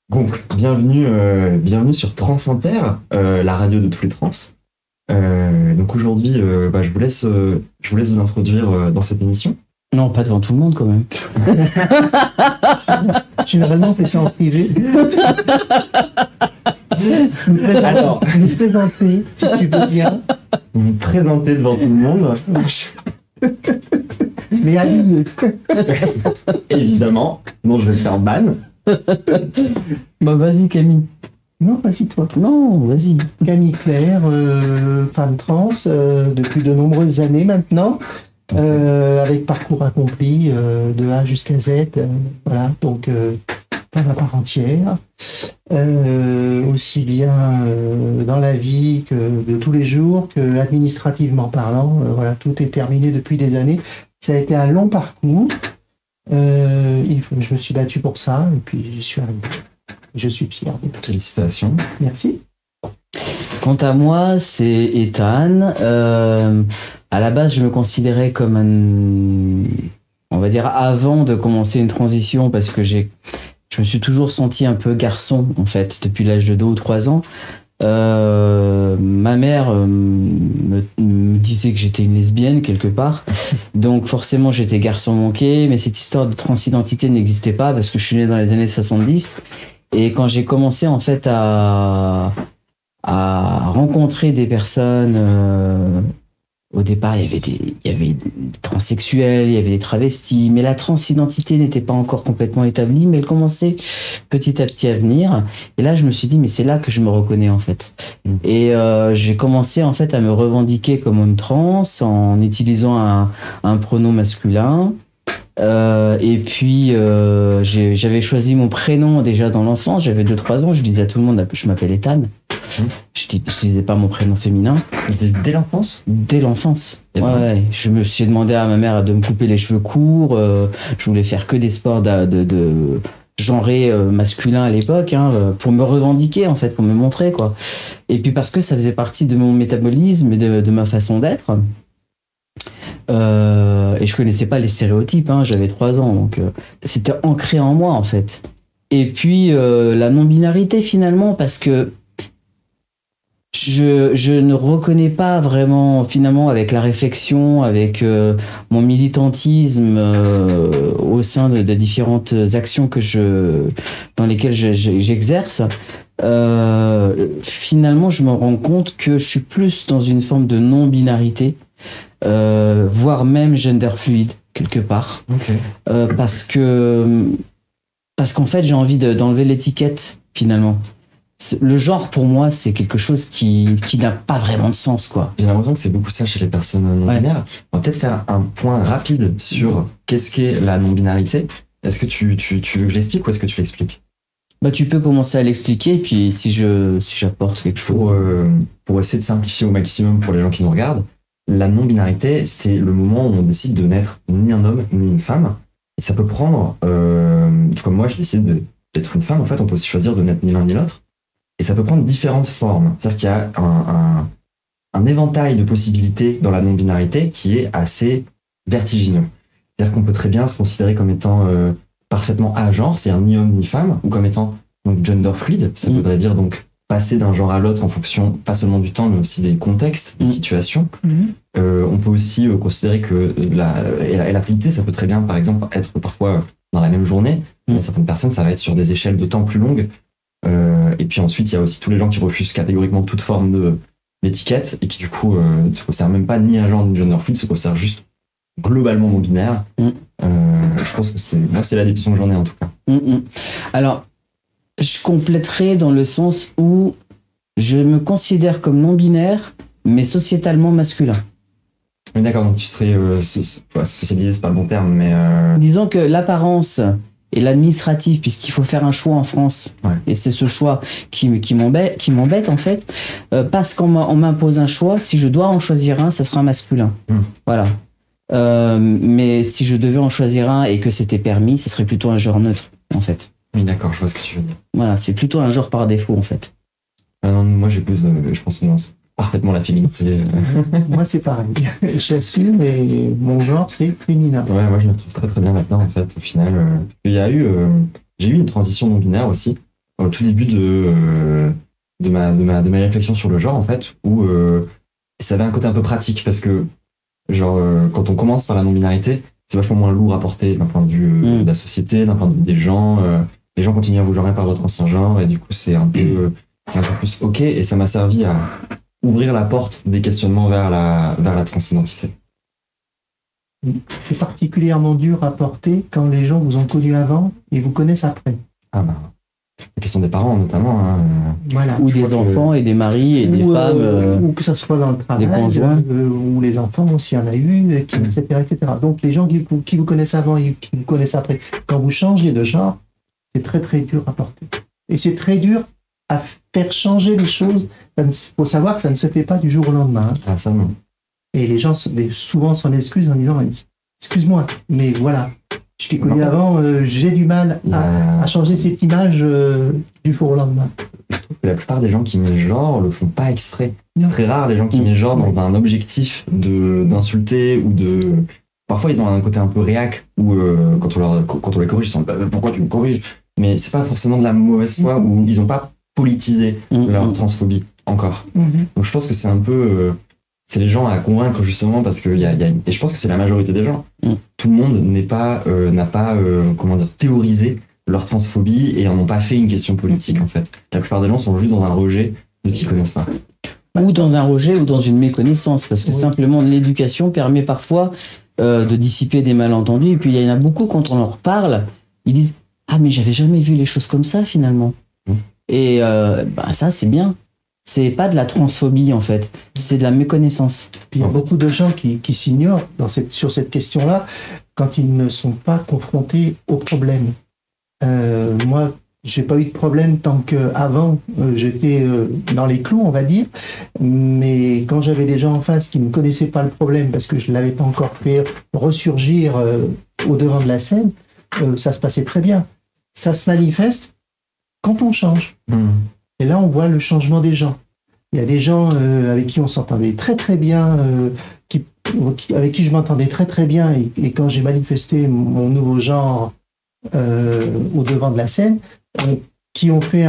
Donc, bienvenue sur Trans Inter, la radio de tous les trans. Donc aujourd'hui, je vous laisse vous introduire dans cette émission. Non, pas devant tout le monde quand même. Généralement, on fait ça en privé. Alors, nous présenter, si tu veux bien. Vous vous présentez devant tout le monde. Mais allez, Évidemment, sinon je vais faire ban. Bah vas-y Camille. non, vas-y toi. Non, vas-y. Camille Claire, femme trans, depuis de nombreuses années maintenant, avec parcours accompli de A jusqu'à Z. Voilà, donc femme à part entière. Aussi bien dans la vie que de tous les jours, que administrativement parlant. Voilà, tout est terminé depuis des années. Ça a été un long parcours. Je me suis battu pour ça et puis j'y suis arrivé. Je suis fier de tout ça. Félicitations. Merci. Quant à moi, c'est Ethan. À la base, je me considérais comme on va dire avant de commencer une transition, parce que je me suis toujours senti un peu garçon en fait depuis l'âge de 2 ou 3 ans. Ma mère me disait que j'étais une lesbienne quelque part, donc forcément j'étais garçon manqué, mais cette histoire de transidentité n'existait pas parce que je suis né dans les années 70. Et quand j'ai commencé en fait à rencontrer des personnes, au départ il y avait des transsexuels, il y avait des travestis, mais la transidentité n'était pas encore complètement établie, mais elle commençait petit à petit à venir. Et là je me suis dit mais c'est là que je me reconnais en fait. Et j'ai commencé en fait à me revendiquer comme homme trans en utilisant un pronom masculin. Et puis j'avais choisi mon prénom déjà dans l'enfance, j'avais 2-3 ans, je disais à tout le monde je m'appelle Ethan. Je disais pas mon prénom féminin. Dès l'enfance? Dès l'enfance. Et ben. Ouais, je me suis demandé à ma mère de me couper les cheveux courts, je voulais faire que des sports de genré masculin à l'époque, hein, pour me revendiquer en fait, pour me montrer quoi. Et puis parce que ça faisait partie de mon métabolisme et de ma façon d'être. Et je connaissais pas les stéréotypes, hein, j'avais 3 ans, donc c'était ancré en moi en fait. Et puis la non-binarité finalement, parce que je ne reconnais pas vraiment finalement avec la réflexion, avec mon militantisme au sein de différentes actions dans lesquelles j'exerce. Finalement, je me rends compte que je suis plus dans une forme de non-binarité. Voire même gender fluide quelque part. Okay. Parce qu'en fait j'ai envie d'enlever l'étiquette finalement. Le genre pour moi c'est quelque chose qui n'a pas vraiment de sens quoi. J'ai l'impression que c'est beaucoup ça chez les personnes non-binaires. On va peut-être faire un point rapide sur qu'est-ce qu'est la non-binarité. Est-ce que tu veux que je l'explique ou est-ce que tu l'expliques? Bah tu peux commencer à l'expliquer et puis si j'apporte quelque chose. Pour essayer de simplifier au maximum pour les gens qui nous regardent, la non-binarité, c'est le moment où on décide de n'être ni un homme ni une femme. Et ça peut prendre, comme moi, je décide d'être une femme. En fait, on peut aussi choisir de n'être ni l'un ni l'autre. Et ça peut prendre différentes formes. C'est-à-dire qu'il y a un éventail de possibilités dans la non-binarité qui est assez vertigineux. C'est-à-dire qu'on peut très bien se considérer comme étant parfaitement agenre, c'est-à-dire ni homme ni femme, ou comme étant donc gender fluide. Ça voudrait dire donc passer d'un genre à l'autre en fonction pas seulement du temps mais aussi des contextes, des situations. On peut aussi considérer que la fluidité ça peut très bien par exemple être parfois dans la même journée. Certaines personnes ça va être sur des échelles de temps plus longues. Et puis ensuite il y a aussi tous les gens qui refusent catégoriquement toute forme d'étiquette et qui du coup ne se considèrent même pas ni un genre ni gender fluide, se considèrent juste globalement non binaire. Je pense que c'est la définition que j'en ai en tout cas. Alors je compléterai dans le sens où je me considère comme non-binaire, mais sociétalement masculin. Mais d'accord, donc tu serais socialisé, c'est pas le bon terme, mais... Disons que l'apparence et l'administratif, puisqu'il faut faire un choix en France, ouais. Et c'est ce choix qui m'embête en fait, parce qu'on m'impose un choix, si je dois en choisir un, ça sera un masculin. Voilà. Mais si je devais en choisir un et que c'était permis, ce serait plutôt un genre neutre, en fait. Oui, d'accord, je vois ce que tu veux dire. Voilà, c'est plutôt un genre par défaut, en fait. Non, moi, j'ai plus, je pense, parfaitement la féminité. Moi, c'est pareil. J'assume et mon genre, c'est féminin. Ouais, moi, je me retrouve très très bien là-dedans, en fait, au final. J'ai eu une transition non-binaire aussi. au tout début de ma réflexion sur le genre, en fait, où ça avait un côté un peu pratique, parce que, genre, quand on commence par la non-binarité, c'est vachement moins lourd à porter d'un point de vue de la société, d'un point de vue des gens. Les gens continuent à vous genrer par votre ancien genre, et du coup, c'est un peu plus OK, et ça m'a servi à ouvrir la porte des questionnements vers la transidentité. C'est particulièrement dur à porter quand les gens vous ont connu avant et vous connaissent après. Ah bah, la question des parents, notamment. Hein. Voilà. Ou des enfants et des maris et des femmes. Ou que ça soit dans le travail, des conjoints. ou les enfants, s'il y en a eu, etc., etc. Donc les gens qui vous connaissent avant et qui vous connaissent après, quand vous changez de genre, c'est très très dur à porter. Et c'est très dur à faire changer les choses. Il faut savoir que ça ne se fait pas du jour au lendemain. Hein. Ah, ça non. Et les gens souvent s'en excusent en disant « Excuse-moi, mais voilà, je t'ai connu avant, j'ai du mal à changer cette image du jour au lendemain. » Je trouve que la plupart des gens qui mégenrent le font pas exprès. C'est très rare les gens qui mégenrent dans un objectif d'insulter ou de... Parfois ils ont un côté un peu réac où quand on les corrige ils sont pourquoi tu me corriges? Mais c'est pas forcément de la mauvaise foi ou ils ont pas politisé leur transphobie encore. Donc je pense que c'est un peu... c'est les gens à convaincre justement parce que et je pense que c'est la majorité des gens. Tout le monde n'a pas théorisé leur transphobie et en ont pas fait une question politique en fait. La plupart des gens sont juste dans un rejet de ce qu'ils connaissent pas. Ou dans un rejet ou dans une méconnaissance, parce que simplement l'éducation permet parfois de dissiper des malentendus. Et puis il y en a beaucoup, quand on leur parle, ils disent « Ah mais j'avais jamais vu les choses comme ça finalement ». Et ça c'est bien. C'est pas de la transphobie en fait, c'est de la méconnaissance. Puis il y a beaucoup de gens qui s'ignorent sur cette question-là quand ils ne sont pas confrontés au problème. Moi, j'ai pas eu de problème tant qu'avant j'étais dans les clous, on va dire. Mais quand j'avais des gens en face qui ne connaissaient pas le problème parce que je l'avais pas encore fait ressurgir au devant de la scène, ça se passait très bien. Ça se manifeste quand on change. Et là, on voit le changement des gens. Il y a des gens avec qui on s'entendait très très bien, avec qui je m'entendais très très bien, et quand j'ai manifesté mon nouveau genre au devant de la scène, qui ont fait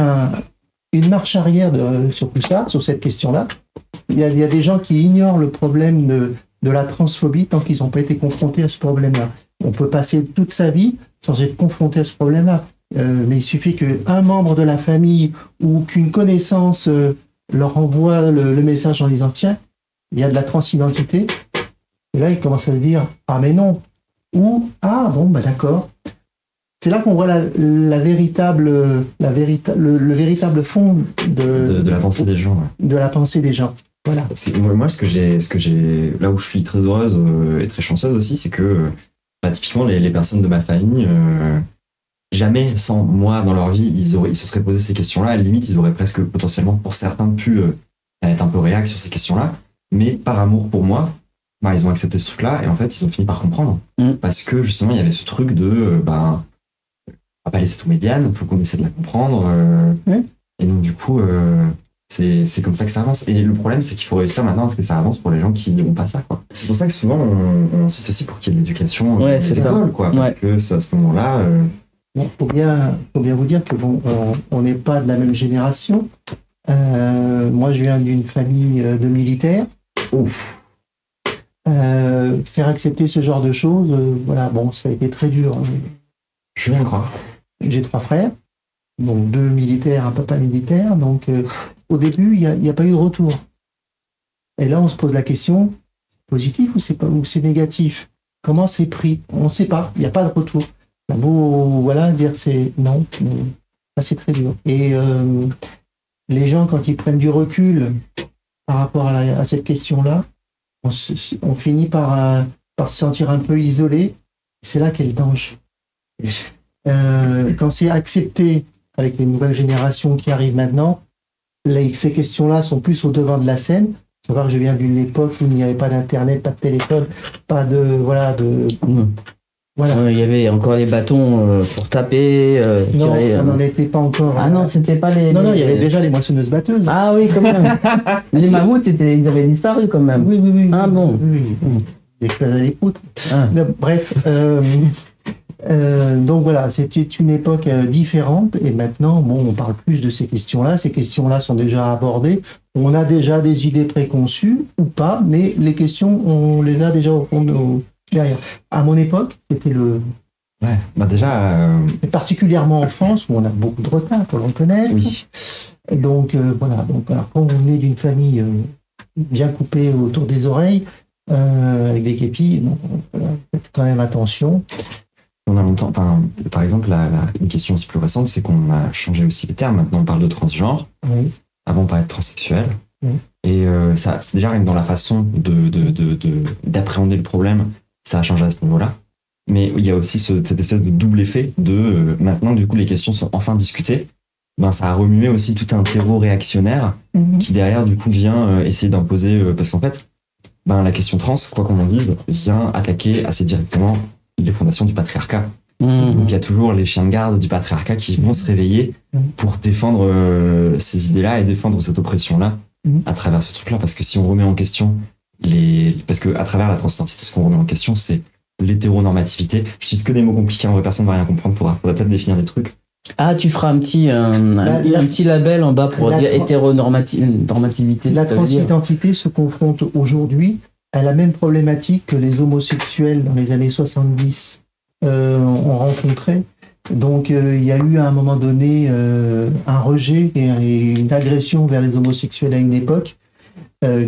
une marche arrière sur tout ça, sur cette question-là. Il y a des gens qui ignorent le problème de la transphobie tant qu'ils n'ont pas été confrontés à ce problème-là. On peut passer toute sa vie sans être confronté à ce problème-là. Mais il suffit qu'un membre de la famille ou qu'une connaissance leur envoie le message en disant « Tiens, il y a de la transidentité ». Et là, ils commencent à se dire « Ah mais non » ou « Ah bon, bah d'accord ». C'est là qu'on voit le véritable fond de la pensée des gens. Ouais. De la pensée des gens. Voilà. Moi, ce que j'ai, là où je suis très heureuse et très chanceuse aussi, c'est que typiquement les personnes de ma famille, jamais sans moi dans leur vie, ils se seraient posé ces questions-là. À la limite, ils auraient presque potentiellement, pour certains, pu être un peu réac sur ces questions-là. Mais par amour pour moi, ils ont accepté ce truc-là et en fait, ils ont fini par comprendre. Parce que justement, il y avait ce truc de, on va pas laisser tomber Diane, il faut qu'on essaie de la comprendre. Et donc, du coup, c'est comme ça que ça avance. Et le problème, c'est qu'il faut réussir maintenant à ce que ça avance pour les gens qui n'ont pas ça. Quoi. C'est pour ça que souvent, on insiste aussi pour qu'il y ait de l'éducation dans les écoles. Quoi, parce que à ce moment-là... faut bien vous dire que on n'est pas de la même génération. Moi, je viens d'une famille de militaires. Faire accepter ce genre de choses, ça a été très dur. Je viens de croire. J'ai 3 frères, donc 2 militaires, un papa militaire. Donc, au début, il n'y a pas eu de retour. Et là, on se pose la question, c'est positif ou c'est négatif? Comment c'est pris? On ne sait pas, il n'y a pas de retour. On a beau dire c'est non, mais c'est très dur. Et les gens, quand ils prennent du recul par rapport à cette question-là, on finit par se sentir un peu isolé. C'est là qu'est le danger. Quand c'est accepté avec les nouvelles générations qui arrivent maintenant, ces questions-là sont plus au devant de la scène. Savoir que je viens d'une époque où il n'y avait pas d'internet, pas de téléphone, pas de il y avait encore les bâtons pour taper, tirer. Non, on n'en était pas encore. Ah non, c'était pas les. Non, il y avait déjà les moissonneuses-batteuses. Ah oui, quand même. Mais les mammouths, ils avaient disparu quand même. Oui. Ah bon. Oui. Des classes à les poutres. Bref. Donc voilà, c'était une époque différente et maintenant, bon, on parle plus de ces questions-là. Ces questions-là sont déjà abordées. On a déjà des idées préconçues ou pas, mais les questions, on les a déjà au fond derrière. À mon époque, c'était Ouais, bah déjà. et particulièrement en France où on a beaucoup de retard, pour le connaître. Oui. Donc voilà. Donc alors, quand on est d'une famille bien coupée autour des oreilles, avec des képis, bon, voilà, faites quand même attention. On a longtemps. Enfin, par exemple, une question aussi plus récente, c'est qu'on a changé aussi les termes. Maintenant, on parle de transgenre. Oui. Avant, on parlait de transsexuel. Oui. Et ça, c'est déjà rien que dans la façon d'appréhender le problème, ça a changé à ce niveau-là. Mais il y a aussi cette espèce de double effet de maintenant, du coup, les questions sont enfin discutées. Ben, ça a remué aussi tout un terreau réactionnaire qui, derrière, du coup, vient essayer d'imposer. Parce qu'en fait, ben, la question trans, quoi qu'on en dise, vient attaquer assez directement les fondations du patriarcat. Donc il y a toujours les chiens de garde du patriarcat qui vont se réveiller pour défendre ces idées-là et défendre cette oppression-là à travers ce truc-là. Parce que si on remet en question parce que à travers la transidentité, ce qu'on remet en question, c'est l'hétéronormativité. J'utilise que des mots compliqués, en vrai, personne ne va rien comprendre. Faudra peut-être définir des trucs. Ah, tu feras un petit label en bas pour dire hétéronormativité. La ça veut dire. transidentité se confronte aujourd'hui à la même problématique que les homosexuels dans les années 70 ont rencontré. Donc il y a eu à un moment donné un rejet et une agression vers les homosexuels à une époque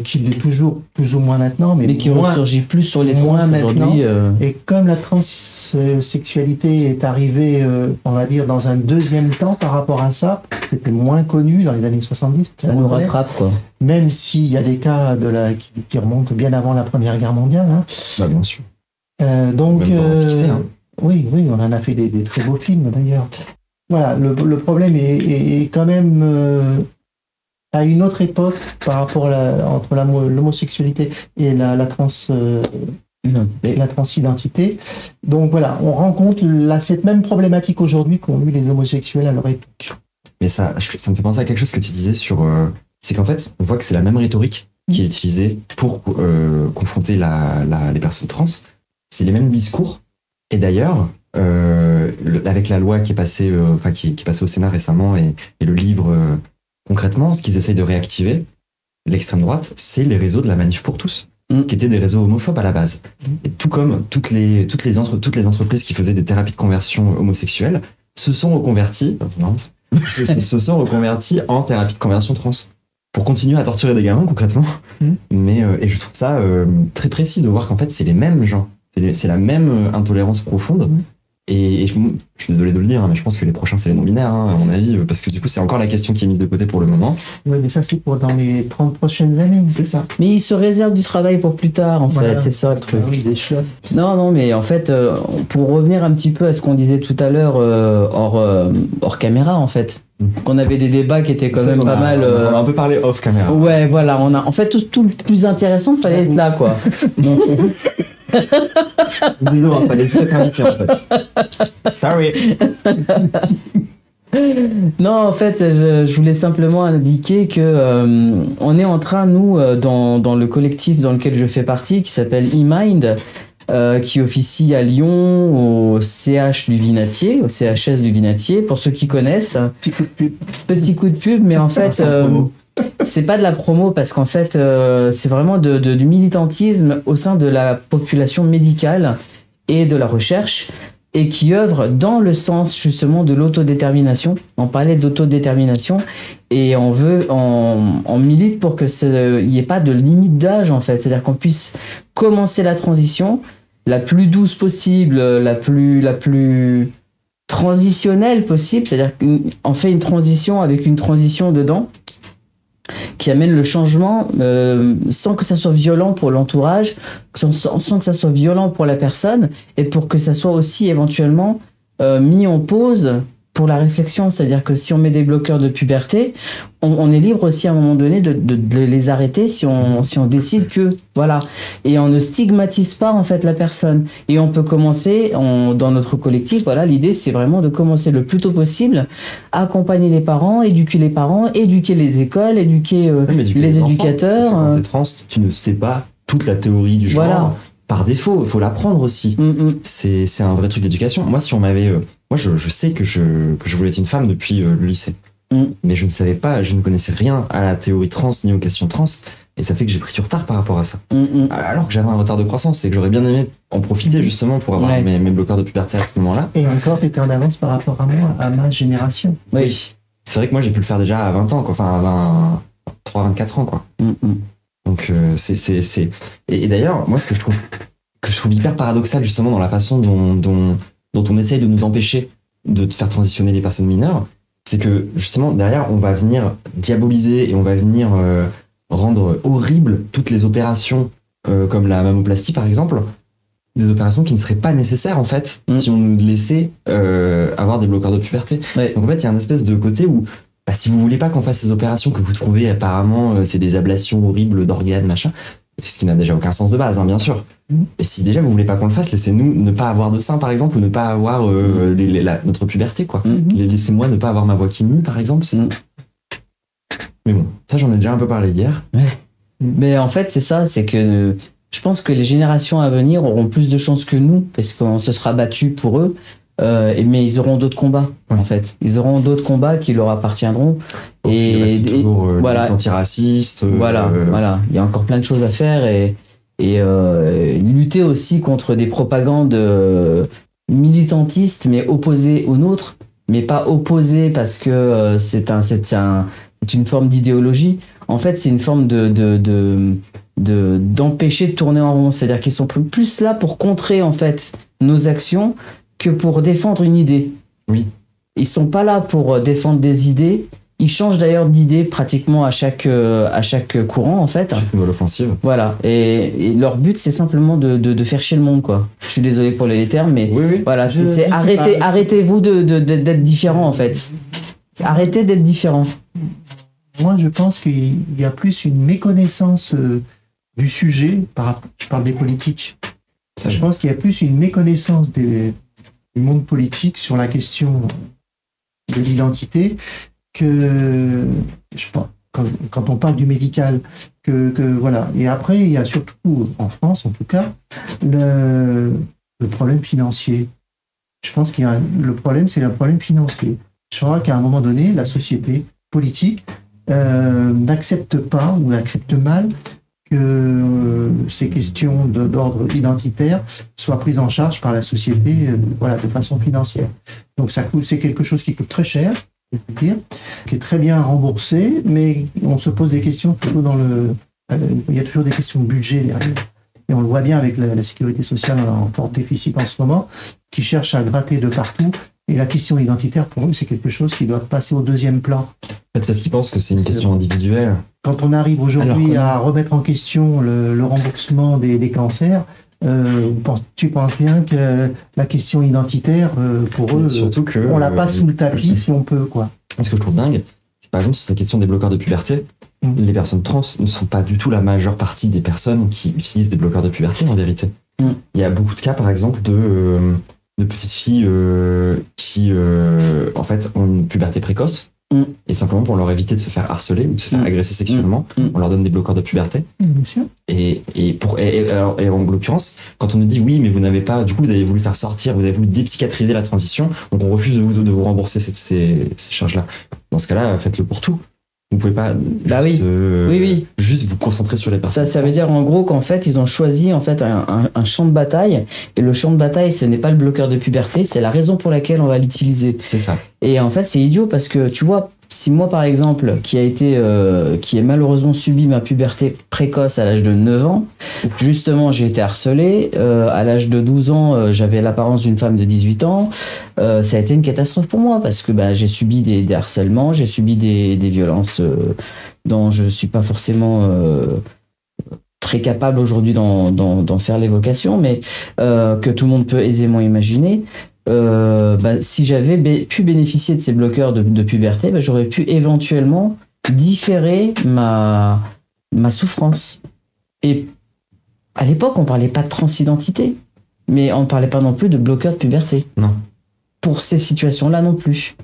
qui l'est toujours plus ou moins maintenant, mais qui moins, ressurgit plus sur les trans moins maintenant. aujourd'hui. Et comme la transsexualité est arrivée, on va dire, dans un deuxième temps par rapport à ça, c'était moins connu dans les années 70. Ça nous rattrape, quoi. Même s'il y a des cas qui remontent bien avant la Première Guerre mondiale. Hein. Bah, bien sûr. Donc, même dans l'Antiquité, hein. oui, on en a fait des très beaux films d'ailleurs. Voilà, le problème est quand même à une autre époque par rapport entre l'homosexualité et la transidentité. Donc voilà, on rencontre cette même problématique aujourd'hui qu'ont eu les homosexuels à leur époque. Mais ça me fait penser à quelque chose que tu disais sur... c'est qu'en fait, on voit que c'est la même rhétorique qui est utilisée pour confronter les personnes trans. C'est les mêmes discours. Et d'ailleurs, avec la loi qui est passée, qui est passée au Sénat récemment et le livre, concrètement, ce qu'ils essayent de réactiver, l'extrême droite, c'est les réseaux de la Manif pour tous, qui étaient des réseaux homophobes à la base. Et tout comme toutes les entreprises qui faisaient des thérapies de conversion homosexuelles se sont reconverties en thérapie de conversion trans pour continuer à torturer des gamins concrètement. Et je trouve ça très précis de voir qu'en fait c'est les mêmes gens, c'est la même intolérance profonde. Et je suis désolé de le dire, mais je pense que les prochains c'est les non-binaires, à mon avis, parce que du coup c'est encore la question qui est mise de côté pour le moment. Oui, mais ça c'est pour dans les 30 prochaines années. C'est ça. Mais ils se réservent du travail pour plus tard, en fait, c'est ça le truc. Oui, des choses. Non, mais en fait, pour revenir un petit peu à ce qu'on disait tout à l'heure hors caméra, en fait, qu'on avait des débats qui étaient quand même pas mal. On a un peu parlé off caméra. Ouais, voilà, en fait tout le plus intéressant, ça fallait être là, quoi. Donc, Désolé, fallait être invité en fait. Sorry. Non, en fait, je voulais simplement indiquer que on est en train, nous, dans le collectif dans lequel je fais partie, qui s'appelle eMind, qui officie à Lyon au CH du Vinatier, au CHS du Vinatier, pour ceux qui connaissent. Petit coup de pub, mais en fait, c'est pas de la promo parce qu'en fait, c'est vraiment du militantisme au sein de la population médicale et de la recherche, et qui œuvre dans le sens justement de l'autodétermination. On parlait d'autodétermination et on milite pour que il n'y ait pas de limite d'âge en fait, c'est-à-dire qu'on puisse commencer la transition la plus douce possible, la plus transitionnelle possible, c'est-à-dire qu'on fait une transition avec une transition dedans qui amène le changement sans que ça soit violent pour l'entourage, sans que ça soit violent pour la personne, et pour que ça soit aussi éventuellement mis en pause pour la réflexion. C'est-à-dire que si on met des bloqueurs de puberté, on est libre aussi à un moment donné de les arrêter si on décide que, voilà. Et on ne stigmatise pas en fait la personne. Et on peut commencer, dans notre collectif, voilà, l'idée c'est vraiment de commencer le plus tôt possible à accompagner les parents, éduquer les écoles, éduquer les éducateurs. Enfants, parce que quand t'es trans, tu ne sais pas toute la théorie du genre. Voilà. par défaut, il faut l'apprendre aussi. C'est un vrai truc d'éducation. Moi, si on m'avait... moi, je sais que je voulais être une femme depuis le lycée. Mais je ne savais pas, je ne connaissais rien à la théorie trans ni aux questions trans. Et ça fait que j'ai pris du retard par rapport à ça. Alors que j'avais un retard de croissance et que j'aurais bien aimé en profiter justement pour avoir mes bloqueurs de puberté à ce moment-là. Et encore, tu étais en avance par rapport à moi, à ma génération. Oui. C'est vrai que moi, j'ai pu le faire déjà à 20 ans, quoi. Enfin, à 23-24 ans, quoi. Donc, Et d'ailleurs, moi, ce que je trouve hyper paradoxal, justement, dans la façon dont on essaye de nous empêcher de faire transitionner les personnes mineures, c'est que, justement, derrière, on va venir diaboliser et on va venir rendre horribles toutes les opérations, comme la mammoplastie, par exemple, des opérations qui ne seraient pas nécessaires, en fait, si on nous laissait avoir des bloqueurs de puberté. Donc, en fait, il y a un espèce de côté où si vous voulez pas qu'on fasse ces opérations que vous trouvez apparemment c'est des ablations horribles d'organes, machin, ce qui n'a déjà aucun sens de base, hein, bien sûr. Et si déjà vous voulez pas qu'on le fasse, laissez-nous ne pas avoir de sein, par exemple, ou ne pas avoir notre puberté, quoi. Laissez-moi ne pas avoir ma voix qui mue, par exemple. Mais bon, ça j'en ai déjà un peu parlé hier. Mais en fait, c'est ça, c'est que je pense que les générations à venir auront plus de chances que nous, parce qu'on se sera battu pour eux. Mais ils auront d'autres combats, en fait. Ils auront d'autres combats qui leur appartiendront. Et toujours voilà, antiraciste. Voilà. Il y a encore plein de choses à faire et lutter aussi contre des propagandes militantistes, mais opposées aux nôtres, mais pas opposées parce que c'est une forme d'idéologie. En fait, c'est une forme d'empêcher de tourner en rond. C'est-à-dire qu'ils sont plus là pour contrer, en fait, nos actions que pour défendre une idée. Oui. Ils sont pas là pour défendre des idées. Ils changent d'ailleurs d'idée pratiquement à chaque courant, en fait. Chaque nouvelle offensive. Voilà. Et leur but, c'est simplement de faire chier le monde, quoi. Je suis désolé pour les termes, mais voilà, c'est arrêtez-vous d'être différents, en fait. Arrêtez d'être différents. Moi, je pense qu'il y a plus une méconnaissance du sujet. Je parle des politiques. Je pense qu'il y a plus une méconnaissance du monde politique sur la question de l'identité que, je pense, quand on parle du médical, que voilà. Et après, il y a surtout, en France en tout cas, le problème financier. Je pense qu'il y a le problème, c'est le problème financier. Je crois qu'à un moment donné, la société politique n'accepte pas ou accepte mal que ces questions d'ordre identitaire soient prises en charge par la société de façon financière. Donc c'est quelque chose qui coûte très cher, je peux dire, qui est très bien remboursé, mais on se pose des questions plutôt il y a toujours des questions de budget derrière. Et on le voit bien avec la sécurité sociale en fort déficit en ce moment, qui cherche à gratter de partout. Et la question identitaire, pour eux, c'est quelque chose qui doit passer au deuxième plan. Parce qu'ils pensent que c'est une question individuelle. Quand on arrive aujourd'hui à remettre en question le remboursement des cancers, tu penses bien que la question identitaire, pour eux, surtout que, on la passe sous le tapis si on peut, quoi. Ce que je trouve dingue, c'est par exemple sur cette question des bloqueurs de puberté, les personnes trans ne sont pas du tout la majeure partie des personnes qui utilisent des bloqueurs de puberté, en vérité. Il y a beaucoup de cas, par exemple, de petites filles qui en fait ont une puberté précoce et simplement pour leur éviter de se faire harceler ou de se faire agresser sexuellement, on leur donne des bloqueurs de puberté. Bien sûr. Et en l'occurrence, quand on nous dit oui, mais vous n'avez pas, du coup vous avez voulu faire sortir, vous avez voulu dépsychiatriser la transition, donc on refuse de vous rembourser ces charges-là. Dans ce cas-là, faites-le pour tout. Vous pouvez pas juste vous concentrer sur les personnes. Ça veut dire en gros qu'en fait ils ont choisi en fait un champ de bataille, et le champ de bataille ce n'est pas le bloqueur de puberté, c'est la raison pour laquelle on va l'utiliser. C'est ça. Et en fait c'est idiot parce que tu vois, si moi par exemple qui ai malheureusement subi ma puberté précoce à l'âge de 9 ans, justement j'ai été harcelé, à l'âge de 12 ans j'avais l'apparence d'une femme de 18 ans, ça a été une catastrophe pour moi parce que j'ai subi des harcèlements, j'ai subi des violences dont je suis pas forcément très capable aujourd'hui d'en faire l'évocation, mais que tout le monde peut aisément imaginer. Si j'avais pu bénéficier de ces bloqueurs de puberté, j'aurais pu éventuellement différer ma souffrance. Et à l'époque, on parlait pas de transidentité, mais on parlait pas non plus de bloqueurs de puberté. Non. Pour ces situations-là non plus.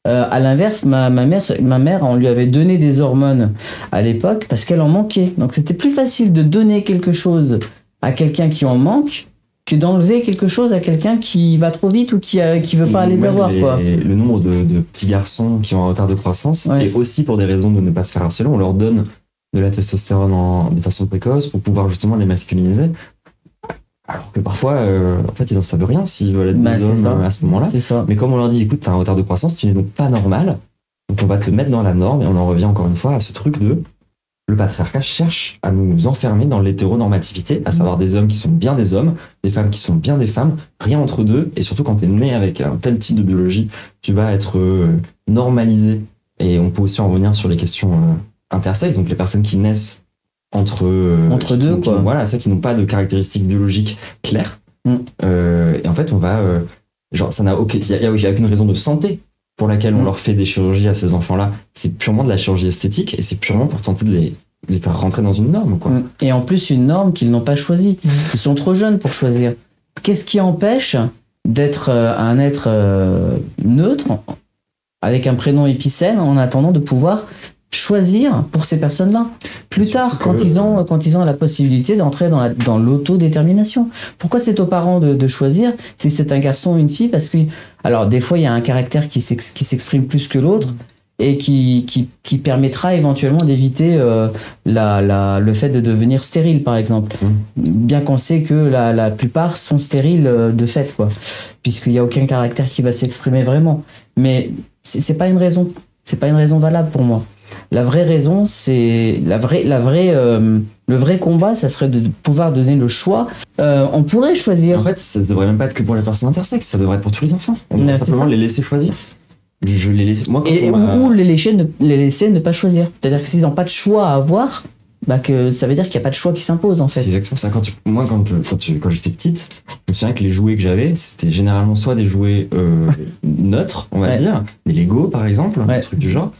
À l'inverse, ma mère, on lui avait donné des hormones à l'époque parce qu'elle en manquait. Donc c'était plus facile de donner quelque chose à quelqu'un qui en manque que d'enlever quelque chose à quelqu'un qui va trop vite ou qui veut pas les avoir, quoi. Le nombre de petits garçons qui ont un retard de croissance, et aussi pour des raisons de ne pas se faire harceler, on leur donne de la testostérone de façon précoce pour pouvoir justement les masculiniser. Alors que parfois, en fait, ils n'en savent rien s'ils veulent être des hommes à ce moment-là. Mais comme on leur dit, écoute, t'as un retard de croissance, tu n'es donc pas normal, donc on va te mettre dans la norme, et on en revient encore une fois à ce truc de le patriarcat cherche à nous enfermer dans l'hétéronormativité, à savoir des hommes qui sont bien des hommes, des femmes qui sont bien des femmes, rien entre deux, et surtout quand tu es né avec un tel type de biologie, tu vas être normalisé. Et on peut aussi en revenir sur les questions intersexes, donc les personnes qui naissent entre deux, quoi. Voilà, celles qui n'ont pas de caractéristiques biologiques claires. Et en fait, on va... genre, ça n'a aucun... Il n'y a aucune raison de santé pour laquelle on leur fait des chirurgies à ces enfants-là. C'est purement de la chirurgie esthétique et c'est purement pour tenter de les faire rentrer dans une norme, quoi. Et en plus, une norme qu'ils n'ont pas choisie. Ils sont trop jeunes pour choisir. Qu'est-ce qui empêche d'être un être neutre, avec un prénom épicène, en attendant de pouvoir choisir pour ces personnes-là plus tard, quand ils ont la possibilité d'entrer dans l'autodétermination. Pourquoi c'est aux parents de choisir si c'est un garçon ou une fille? Parce que, alors, des fois, il y a un caractère qui s'exprime plus que l'autre et qui permettra éventuellement d'éviter le fait de devenir stérile, par exemple. Bien qu'on sait que la plupart sont stériles de fait, quoi, puisqu'il n'y a aucun caractère qui va s'exprimer vraiment. Mais c'est pas une raison. C'est pas une raison valable pour moi. La vraie raison, c'est le vrai combat, ça serait de pouvoir donner le choix. On pourrait choisir. En fait, ça ne devrait même pas être que pour les personnes intersexes, ça devrait être pour tous les enfants. On devrait simplement les laisser choisir. Je les laisse. Moi, ou les laisser ne pas choisir. C'est-à-dire que s'ils n'ont pas de choix à avoir, que ça veut dire qu'il n'y a pas de choix qui s'impose, en fait. C'est exactement ça. Quand j'étais petite, je me souviens que les jouets que j'avais, c'était généralement soit des jouets neutres, on va dire, des Lego par exemple, des trucs du genre.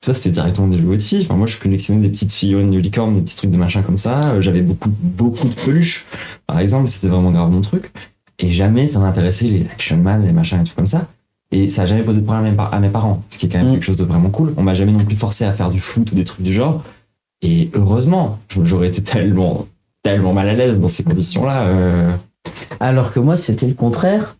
Ça, c'était directement des jouets de filles. Enfin, moi, je collectionnais des petites figurines de licorne, des petits trucs de machin comme ça. J'avais beaucoup de peluches, par exemple. C'était vraiment grave mon truc. Et jamais ça m'intéressait les Action Man, les machins et tout comme ça. Et ça n'a jamais posé de problème à mes parents, ce qui est quand même quelque chose de vraiment cool. On m'a jamais non plus forcé à faire du foot ou des trucs du genre. Et heureusement, j'aurais été tellement mal à l'aise dans ces conditions-là. Alors que moi, c'était le contraire.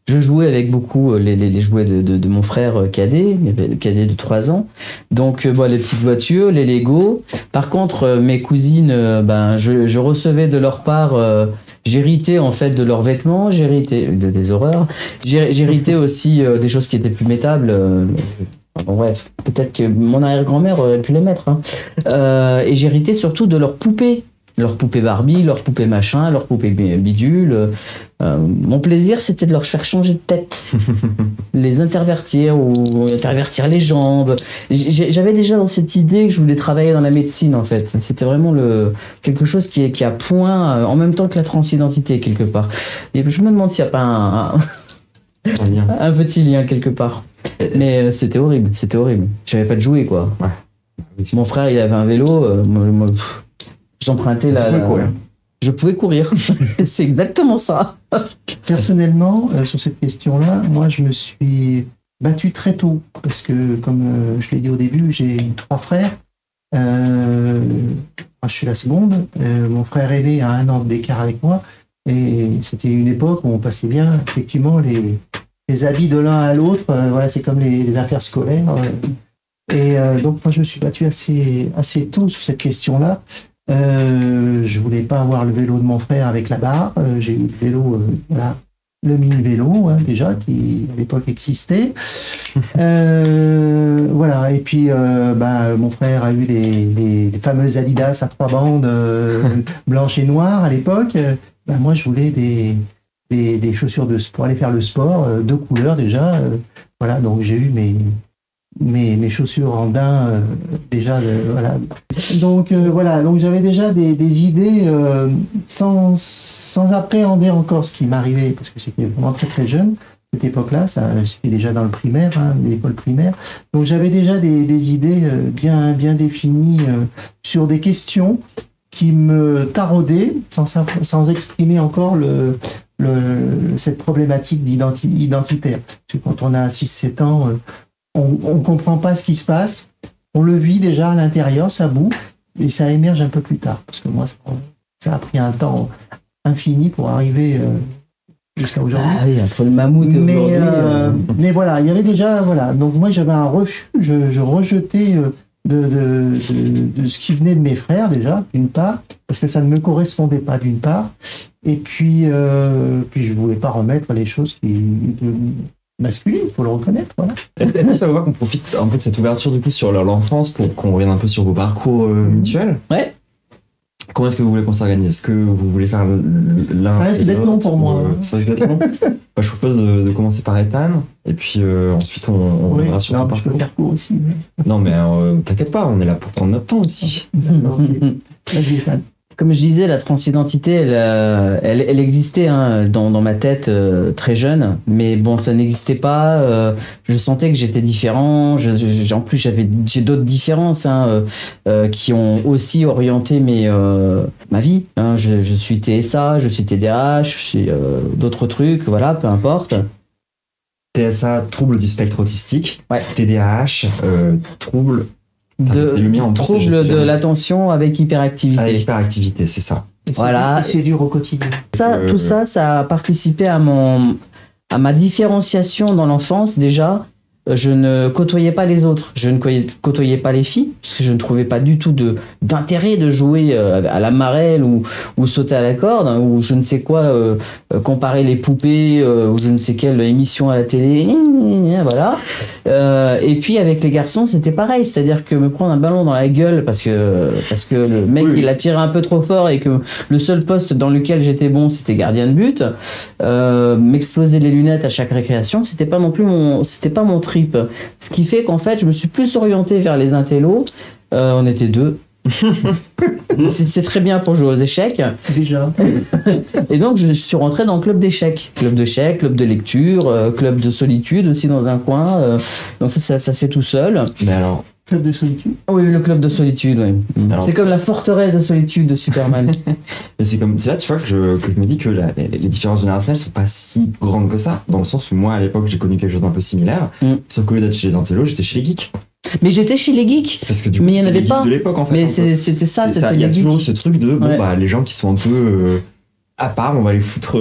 Je jouais avec beaucoup les jouets de mon frère cadet de 3 ans. Donc, les petites voitures, les Lego. Par contre, mes cousines, je recevais de leur part... j'héritais en fait de leurs vêtements, j'héritais des horreurs. J'héritais aussi des choses qui étaient plus métables. Bref, peut-être que mon arrière-grand-mère aurait pu les mettre. Et j'héritais surtout de leurs poupées. Leurs poupées Barbie, leurs poupées machin, leurs poupées bidule. Mon plaisir, c'était de leur faire changer de tête. Les intervertir ou intervertir les jambes. J'avais déjà dans cette idée que je voulais travailler dans la médecine, en fait. C'était vraiment quelque chose qui est à point en même temps que la transidentité, quelque part. Et je me demande s'il n'y a pas un petit lien quelque part. Mais c'était horrible. J'avais pas de jouets, quoi. Ouais. Mon frère, il avait un vélo. J'empruntais je pouvais courir. C'est exactement ça. Personnellement, sur cette question-là, moi, je me suis battu très tôt. Parce que, comme je l'ai dit au début, j'ai 3 frères. Je suis la seconde. Mon frère aîné a 1 an d'écart avec moi. Et c'était une époque où on passait bien, effectivement, les habits de l'un à l'autre. C'est comme les affaires scolaires. Donc, moi, je me suis battu assez tôt sur cette question-là. Je voulais pas avoir le vélo de mon frère avec la barre. J'ai eu le vélo, le mini-vélo, déjà, qui à l'époque existait. Et puis mon frère a eu les fameuses Adidas à 3 bandes blanches et noires à l'époque. Moi, je voulais des chaussures pour aller faire le sport, 2 couleurs déjà. Donc j'ai eu mes chaussures en daim déjà. Donc j'avais déjà des idées sans appréhender encore ce qui m'arrivait, parce que c'était vraiment très très jeune cette époque-là. C'était déjà dans le primaire, l'école primaire. Donc j'avais déjà des idées bien définies sur des questions qui me taraudaient sans exprimer encore cette problématique identitaire. Parce que quand on a 6-7 ans, on ne comprend pas ce qui se passe, on le vit déjà à l'intérieur, ça boue, et ça émerge un peu plus tard. Parce que moi, ça a pris un temps infini pour arriver jusqu'à aujourd'hui. Ah oui, entre le mammouth et aujourd'hui. Mais voilà, il y avait déjà, voilà. Donc moi j'avais un refus, je rejetais de ce qui venait de mes frères déjà, d'une part, parce que ça ne me correspondait pas d'une part, et puis je voulais pas remettre les choses masculines, il faut le reconnaître, voilà. Est-ce que ça vous va qu'on profite un peu de cette ouverture du coup sur l'enfance pour qu'on revienne un peu sur vos parcours mutuels? Ouais. Comment est-ce que vous voulez qu'on s'organise? Est-ce que vous voulez faire l'un? Ça risque d'être long pour moi. Ça risque d'être long. Je vous propose de commencer par Ethan, et puis ensuite on reviendra sur ton je peux parcours. faire court aussi. Non, mais t'inquiète pas, on est là pour prendre notre temps aussi. D'accord, ok. Vas-y, Ethan. Comme je disais, la transidentité, elle existait hein, dans ma tête très jeune, mais bon, ça n'existait pas. Je sentais que j'étais différent. En plus, j'ai d'autres différences hein, qui ont aussi orienté ma vie. Hein. Je suis TSA, je suis TDAH, je suis d'autres trucs, voilà, peu importe. TSA, trouble du spectre autistique. Ouais. TDAH, trouble trouble de l'attention avec hyperactivité. Avec hyperactivité, c'est ça. Voilà. C'est dur au quotidien. Tout ça, ça a participé à ma différenciation dans l'enfance déjà. Je ne côtoyais pas les autres, je ne côtoyais pas les filles, parce que je ne trouvais pas du tout d'intérêt de jouer à la marelle ou sauter à la corde, hein, ou je ne sais quoi, comparer les poupées, ou je ne sais quelle émission à la télé, voilà. Et puis avec les garçons, c'était pareil, c'est-à-dire que me prendre un ballon dans la gueule parce que le mec il a tiré un peu trop fort et que le seul poste dans lequel j'étais bon c'était gardien de but, m'exploser les lunettes à chaque récréation, c'était pas mon trip. Ce qui fait qu'en fait, je me suis plus orienté vers les intellos. On était deux. C'est très bien pour jouer aux échecs. Déjà. Et donc, je suis rentré dans le club d'échecs. Club d'échecs, club de lecture, club de solitude aussi dans un coin. Donc ça se fait tout seul. Mais alors... Club de solitude? Oui, le club de solitude, oui. C'est comme la forteresse de solitude de Superman. Et c'est là, tu vois, que je me dis que les différences générationnelles sont pas si grandes que ça. Dans le sens où moi, à l'époque, j'ai connu quelque chose d'un peu similaire. Sauf qu'au lieu d'être chez les intellos, j'étais chez les geeks. Mais j'étais chez les geeks. Parce que du coup, mais il n'y en avait les pas. geeks de l'époque, en fait. Mais c'était ça, c'était les geeks. Il y a toujours ce truc de, Ouais. les gens qui sont un peu à part, on va les foutre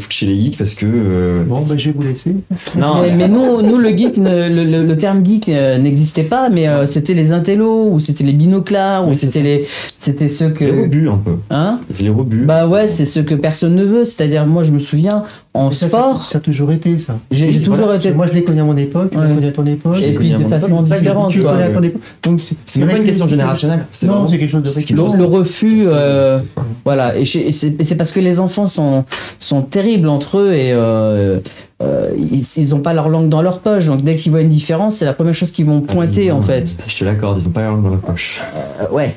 chez les geeks parce que... Bon, je vais vous laisser. Non, mais nous, le geek, le terme geek n'existait pas, mais c'était les intellos, ou c'était les binoclars, ou c'était ceux que... Les rebus, un peu. Hein? Les rebus. Bah ouais, c'est ceux que personne ne veut. C'est-à-dire, moi, je me souviens, en sport... Ça a toujours été, ça. J'ai toujours été... Moi, je l'ai connu à mon époque, tu l'as connu à ton époque. Et puis, de façon différente, quoi. C'est même pas une question générationnelle. Non, c'est quelque chose de récurrent. Donc, le refus, voilà. Et c'est parce que les enfants sont terribles entre eux et ils n'ont pas leur langue dans leur poche. Donc, dès qu'ils voient une différence, c'est la première chose qu'ils vont pointer, en fait. Je te l'accorde, ils n'ont pas leur langue dans leur poche. Ouais.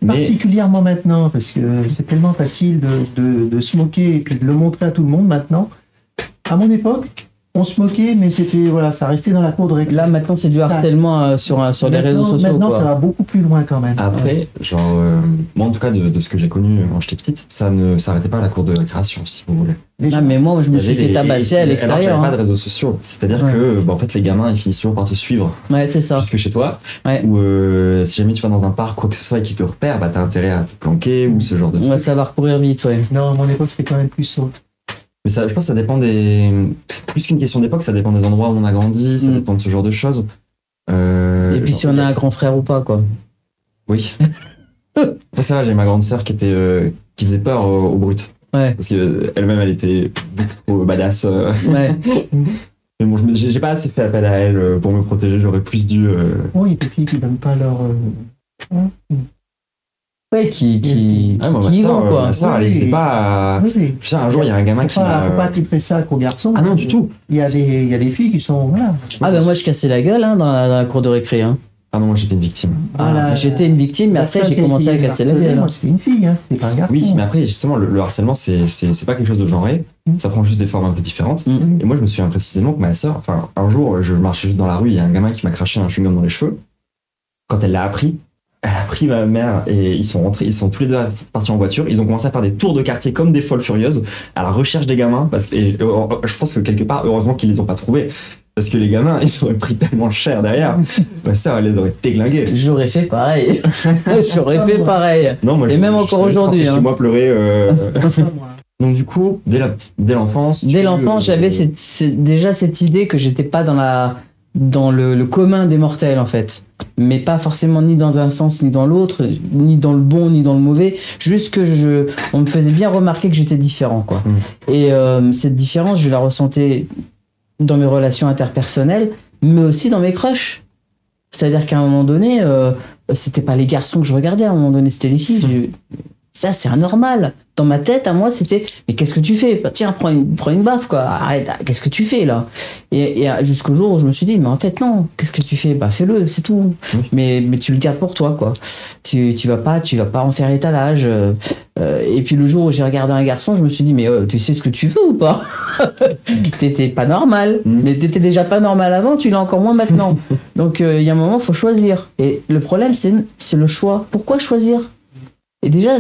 Particulièrement maintenant, parce que c'est tellement facile de se moquer et puis de le montrer à tout le monde maintenant. À mon époque, on se moquait, mais c'était, voilà, ça restait dans la cour de récré. Là, maintenant, c'est du harcèlement sur les réseaux sociaux. Maintenant, quoi. ça va beaucoup plus loin quand même. Après, moi en tout cas, de ce que j'ai connu quand j'étais petite, ça ne s'arrêtait pas à la cour de récréation, si vous voulez. Ah, mais moi, je me suis fait tabasser à l'extérieur. Alors, j'avais pas de réseaux sociaux. C'est-à-dire que, en fait, les gamins, ils finissent toujours par te suivre. Ouais, c'est ça. Jusque chez toi. Ouais. Ou si jamais tu vas dans un parc, quoi que ce soit, et qu'ils te repèrent, t'as intérêt à te planquer ou ce genre de trucs. Ouais, ça va recourir vite, ouais. Non, à mon époque, c'était quand même plus soft. Mais ça, je pense que ça dépend des... C'est plus qu'une question d'époque, ça dépend des endroits où on a grandi, ça dépend de ce genre de choses. Et puis si on a un grand frère ou pas, quoi. Oui. Après ça va, j'ai ma grande sœur qui faisait peur au brut. Ouais. Parce qu'elle-même, elle était beaucoup trop badass. Ouais. Mais bon, j'ai pas assez fait appel à elle pour me protéger, j'aurais plus dû... Oui, il y a des filles qui donnent pas leur... Ouais, qui y vont, quoi. Ma sœur, elle hésitait pas à... Oui. Je sais, un jour, il y a un gamin qui m'a... Faut pas tirer ça qu'aux garçons. Ah non, du tout. Il y a des filles qui sont... Voilà. Ah ben moi, je cassais la gueule dans la cour de récré. Hein. Ah non, moi, j'étais une victime. J'étais une victime, mais après, j'ai commencé à casser la gueule. Moi, c'était une fille, c'était pas un garçon. Oui, mais après, justement, le harcèlement, c'est pas quelque chose de genré. Ça prend juste des formes un peu différentes. Et moi, je me souviens précisément que ma sœur, enfin, un jour, je marchais juste dans la rue, il y a un gamin qui m'a craché un chewing-gum dans les cheveux. Quand elle a pris ma mère et ils sont tous les deux partis en voiture. Ils ont commencé à faire des tours de quartier comme des folles furieuses à la recherche des gamins. Et je pense que quelque part, heureusement qu'ils les ont pas trouvés. Parce que les gamins, ils auraient pris tellement cher derrière. Ma sœur, elle les aurait déglingués. J'aurais fait pareil. J'aurais fait pareil. Non, moi, Et même encore aujourd'hui. Hein. Moi, pleurer. Donc, du coup, dès l'enfance. Dès l'enfance, j'avais déjà cette idée que j'étais pas dans le commun des mortels, en fait. Mais pas forcément ni dans un sens ni dans l'autre, ni dans le bon ni dans le mauvais. Juste que on me faisait bien remarquer que j'étais différent, quoi. Et cette différence, je la ressentais dans mes relations interpersonnelles, mais aussi dans mes crushs. C'est-à-dire qu'à un moment donné, c'était pas les garçons que je regardais, à un moment donné, c'était les filles. Ça, c'est anormal. Dans ma tête, à moi, c'était mais qu'est-ce que tu fais? Bah, tiens, prends une baffe, quoi. Arrête, qu'est-ce que tu fais là? Et jusqu'au jour où je me suis dit, mais en fait, non, qu'est-ce que tu fais? Bah, fais-le, c'est tout. Mais tu le gardes pour toi, quoi. Tu vas pas en faire étalage. Et puis le jour où j'ai regardé un garçon, je me suis dit, mais tu sais ce que tu veux ou pas? T'étais pas normal. Mais t'étais déjà pas normal avant, tu l'es encore moins maintenant. Donc, il y a un moment, faut choisir. Et le problème, c'est le choix. Pourquoi choisir? Et déjà,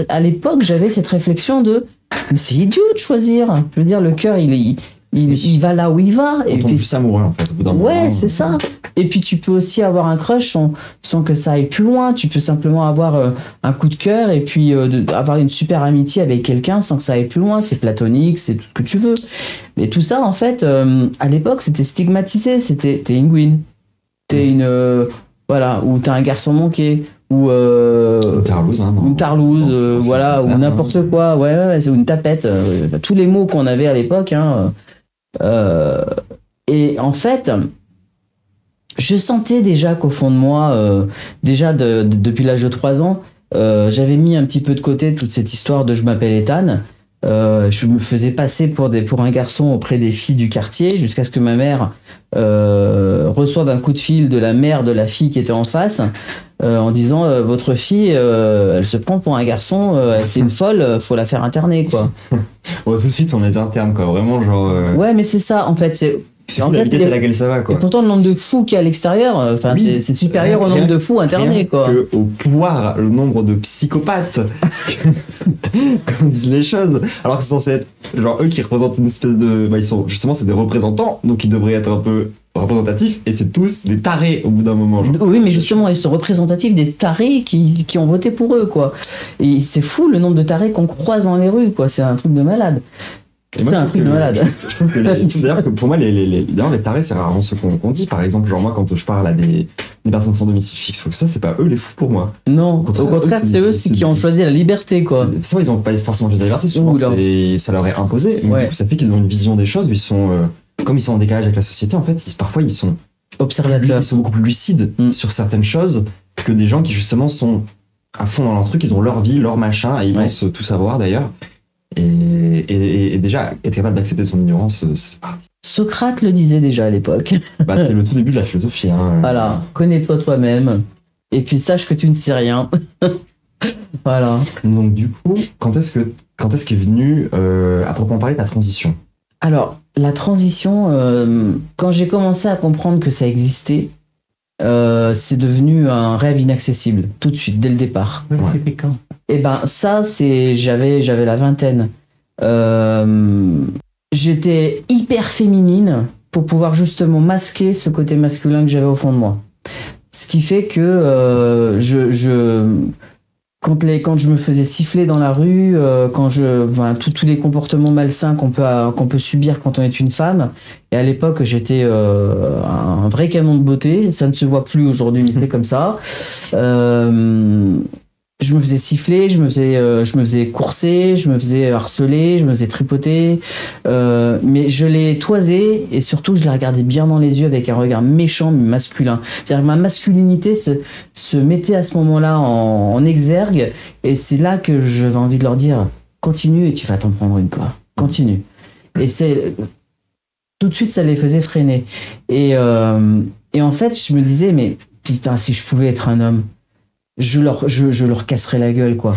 à l'époque, j'avais cette réflexion de mais c'est idiot de choisir. Je veux dire, le cœur, il va là où il va. On tombe juste amoureux, en fait, au bout d'un moment. Ouais, c'est ça. Et puis, tu peux aussi avoir un crush sans que ça aille plus loin. Tu peux simplement avoir un coup de cœur et puis avoir une super amitié avec quelqu'un sans que ça aille plus loin. C'est platonique, c'est tout ce que tu veux. Mais tout ça, en fait, à l'époque, c'était stigmatisé. T'es une gouine. T'es une... voilà, ou t'es un garçon manqué. Ou une tarlouse, hein, une tarlouse, voilà, ou n'importe quoi, ouais, c'est une tapette, tous les mots qu'on avait à l'époque, hein, et en fait, je sentais déjà qu'au fond de moi, déjà depuis l'âge de 3 ans, j'avais mis un petit peu de côté toute cette histoire de je m'appelle Ethan. Je me faisais passer pour un garçon auprès des filles du quartier jusqu'à ce que ma mère reçoive un coup de fil de la mère de la fille qui était en face en disant votre fille elle se prend pour un garçon, c'est une folle, faut la faire interner, quoi. Ouais, tout de suite on est interne, quoi, vraiment genre ouais, mais c'est ça en fait, c'est la vitesse à laquelle ça va, quoi. Et pourtant le nombre de fous qu'il y a à l'extérieur, oui, c'est supérieur au nombre de fous internés, quoi. Que au pouvoir, le nombre de psychopathes comme disent les choses, alors que c'est censé être genre eux qui représentent une espèce de ils sont justement, c'est des représentants, donc ils devraient être un peu représentatifs, et c'est tous des tarés au bout d'un moment, genre. Oui, mais justement ils sont représentatifs des tarés qui ont voté pour eux, quoi. Et c'est fou le nombre de tarés qu'on croise dans les rues, quoi. C'est un truc de malade. C'est un truc de malade. Je trouve que d'ailleurs que pour moi les tarés, c'est rarement ceux qu'on dit. Par exemple, genre moi quand je parle à des personnes sans domicile fixe ou ça, c'est pas eux les fous pour moi. Non, au contraire, c'est eux qui ont choisi la liberté, quoi. C'est vrai, ils ont pas forcément choisi la liberté, souvent ça leur est imposé. Mais du coup, ça fait qu'ils ont une vision des choses où ils sont comme ils sont en décalage avec la société, en fait, parfois ils sont observateurs, ils sont beaucoup plus lucides sur certaines choses que des gens qui justement sont à fond dans leur truc, ils ont leur vie, leur machin, et ils pensent tout savoir d'ailleurs. Et déjà, être capable d'accepter son ignorance, c'est parti. Socrate le disait déjà à l'époque. C'est le tout début de la philosophie. Hein. Voilà, connais-toi toi-même, et puis sache que tu ne sais rien. Voilà. Donc du coup, quand est-ce qu'est venue, à proprement parler, ta transition? Alors, la transition, quand j'ai commencé à comprendre que ça existait, c'est devenu un rêve inaccessible, tout de suite, dès le départ. Ouais. C'était quand? Et ben ça, j'avais la vingtaine. J'étais hyper féminine pour pouvoir justement masquer ce côté masculin que j'avais au fond de moi. Ce qui fait que quand je me faisais siffler dans la rue, tous les comportements malsains qu'on peut subir quand on est une femme. Et à l'époque, j'étais un vrai canon de beauté. Ça ne se voit plus aujourd'hui, mais c'est comme ça. Je me faisais siffler, je me faisais courser, je me faisais harceler, je me faisais tripoter, mais je l'ai toisé et surtout je la regardais bien dans les yeux avec un regard méchant mais masculin. C'est-à-dire que ma masculinité se mettait à ce moment-là en exergue, et c'est là que j'avais envie de leur dire continue et tu vas t'en prendre une, quoi. Continue. Et tout de suite ça les faisait freiner. Et en fait je me disais mais putain, si je pouvais être un homme, je leur casserais la gueule, quoi.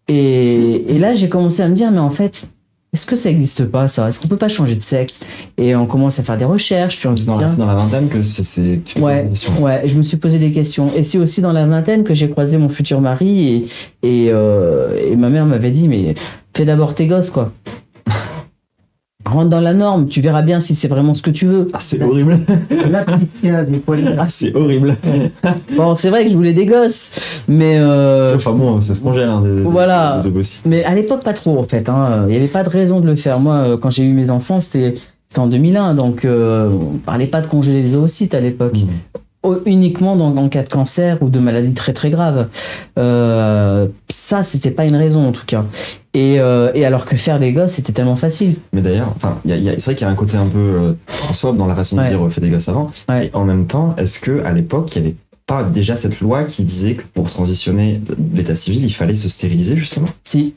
Et là, j'ai commencé à me dire, mais en fait, est-ce que ça n'existe pas, ça? Est-ce qu'on peut pas changer de sexe? Et on commence à faire des recherches, puis on se dit... C'est dans la vingtaine que c'est... Ouais, je me suis posé des questions. Et c'est aussi dans la vingtaine que j'ai croisé mon futur mari, et ma mère m'avait dit, mais fais d'abord tes gosses, quoi. rentre dans la norme, tu verras bien si c'est vraiment ce que tu veux. Ah, c'est horrible. La petite des poils. Ah, c'est horrible. Bon, c'est vrai que je voulais des gosses, mais Enfin bon, ça se congèle, hein, Voilà. des ovocytes. mais à l'époque pas trop en fait. Il n'y avait pas de raison de le faire. Moi, quand j'ai eu mes enfants, c'était en 2001, donc on parlait pas de congeler les ovocytes à l'époque. Uniquement en cas de cancer ou de maladie très très grave. Ça, c'était pas une raison en tout cas. Et alors que faire des gosses, c'était tellement facile. Mais d'ailleurs, enfin, c'est vrai qu'il y a un côté un peu transphobe dans la façon de Ouais. dire fais des gosses avant. Ouais. Et en même temps, est-ce que à l'époque, il n'y avait pas déjà cette loi qui disait que pour transitionner de l'état civil, il fallait se stériliser justement? Si,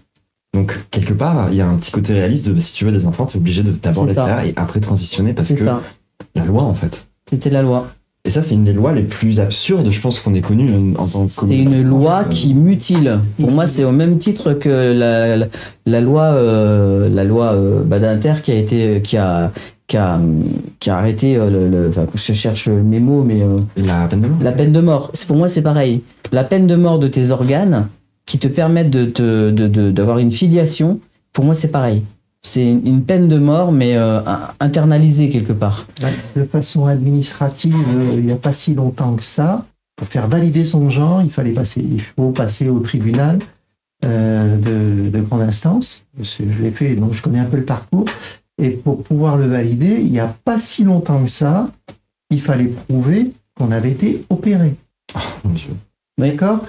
Donc quelque part, il y a un petit côté réaliste de si tu veux des enfants, tu es obligé de d'abord C'est les ça. faire et après transitionner parce c'est que ça. la loi en fait. C'était la loi. Et ça, c'est une des lois les plus absurdes, je pense, qu'on ait connues en tant que C'est communauté. une loi qui mutile. Pour moi, c'est au même titre que la loi Badinter qui a arrêté enfin, je cherche mes mots, mais La peine de mort. la peine de mort. Pour moi, c'est pareil. La peine de mort de tes organes qui te permettent d'avoir une filiation. Pour moi, c'est pareil. C'est une peine de mort, mais internalisée quelque part. De façon administrative, il n'y a pas si longtemps que ça, pour faire valider son genre, il faut passer au tribunal de grande instance. Je l'ai fait, donc je connais un peu le parcours. Et pour pouvoir le valider, il n'y a pas si longtemps que ça, il fallait prouver qu'on avait été opéré. Mon Dieu. D'accord.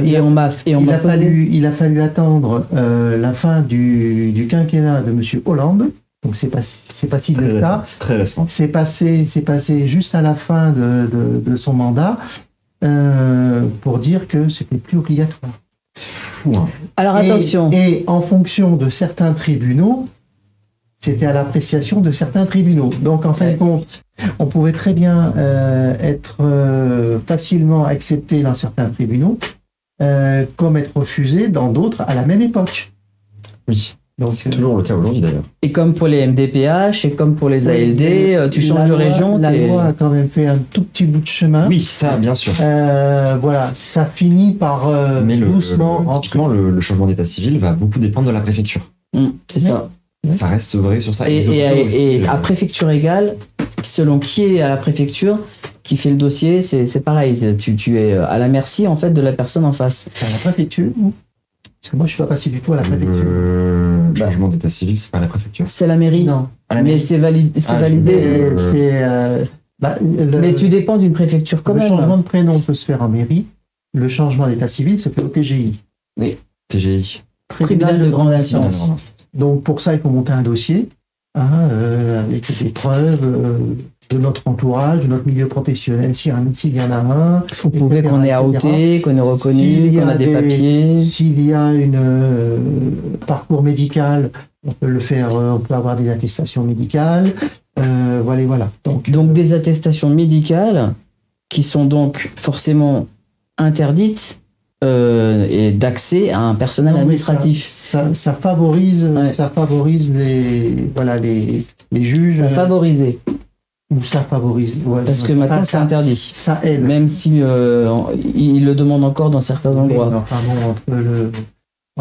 Et on m'a posé- Il a fallu attendre la fin du quinquennat de M. Hollande. Donc c'est pas si Très de récent. ça. C'est très récent. C'est passé juste à la fin de son mandat pour dire que c'était plus obligatoire. Fou, hein. Alors attention. Et en fonction de certains tribunaux, c'était à l'appréciation de certains tribunaux. Donc en fin de compte, on pouvait très bien être facilement accepté dans certains tribunaux, comme être refusé dans d'autres à la même époque. Oui. Donc C'est toujours le cas aujourd'hui d'ailleurs. Et comme pour les MDPH, et comme pour les ALD, tu changes de région. La t'es- loi a quand même fait un tout petit bout de chemin. Oui, ça, bien sûr. Voilà, ça finit par Mais doucement typiquement, le changement d'état civil va beaucoup dépendre de la préfecture. C'est ça. Ça reste vrai sur ça. Et, les hôpitaux aussi, et à préfecture égale, selon qui est à la préfecture, qui fait le dossier, c'est pareil. Tu es à la merci en fait de la personne en face. à la préfecture. Parce que moi, je suis pas passé du tout à la préfecture. Le changement d'état civil, c'est pas la préfecture. C'est la mairie. Non. À la Mais mairie. c'est validé. Ah, validé. Mais tu dépends d'une préfecture quand le même. changement de prénom peut se faire en mairie. Le changement d'état civil se fait au TGI. TGI. Tribunal de grande instance. Donc pour ça, il faut monter un dossier avec des preuves de notre entourage, de notre milieu professionnel, s'il y en a un. Il faut prouver qu'on est etc. AOT, qu'on est reconnu, S'il y qu'on a des papiers. S'il y a une parcours médical, on peut le faire, on peut avoir des attestations médicales. Voilà. Donc des attestations médicales qui sont donc forcément interdites et d'accès à un personnel non, mais administratif. ça favorise, Ouais. ça favorise les juges. Favorisé. Ou ça favorise. Ouais, Parce que ouais. maintenant c'est ça, interdit. ça aide. Même si ils le demandent encore dans certains endroits. Mais enfin bon,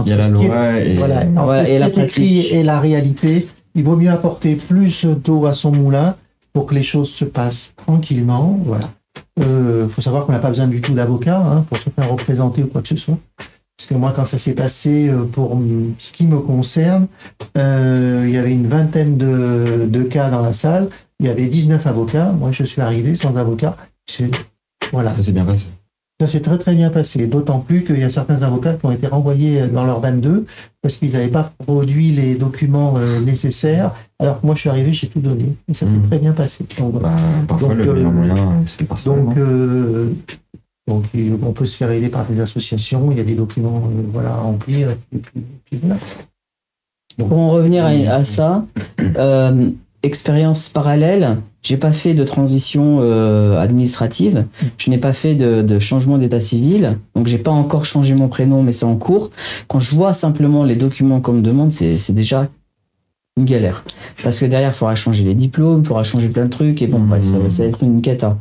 Il y a la entre ce qui est- loi et. Voilà, entre Ouais, ce et qui la est écrit pratique. et la réalité, il vaut mieux apporter plus d'eau à son moulin pour que les choses se passent tranquillement. Voilà. Faut savoir qu'on n'a pas besoin du tout d'avocat pour se faire représenter ou quoi que ce soit. Parce que moi, quand ça s'est passé, pour ce qui me concerne, il y avait une vingtaine de cas dans la salle. Il y avait 19 avocats. Moi, je suis arrivé sans avocat. Voilà. Ça s'est bien passé. Ça s'est très très bien passé, d'autant plus qu'il y a certains avocats qui ont été renvoyés dans leur 22 parce qu'ils n'avaient pas produit les documents nécessaires, alors que moi je suis arrivé, j'ai tout donné. Et ça s'est très bien passé. Donc, voilà. Parfois, Donc, le meilleur moyen, c'est le parcelle. Donc, on peut se faire aider par des associations, il y a des documents à remplir, et puis voilà. Pour en revenir à ça, expérience parallèle, j'ai pas fait de transition administrative, je n'ai pas fait de changement d'état civil, donc j'ai pas encore changé mon prénom, mais c'est en cours. Quand je vois simplement les documents qu'on me demande, c'est déjà une galère. Parce que derrière, il faudra changer les diplômes, il faudra changer plein de trucs, et bon, bref, ça va être une cata.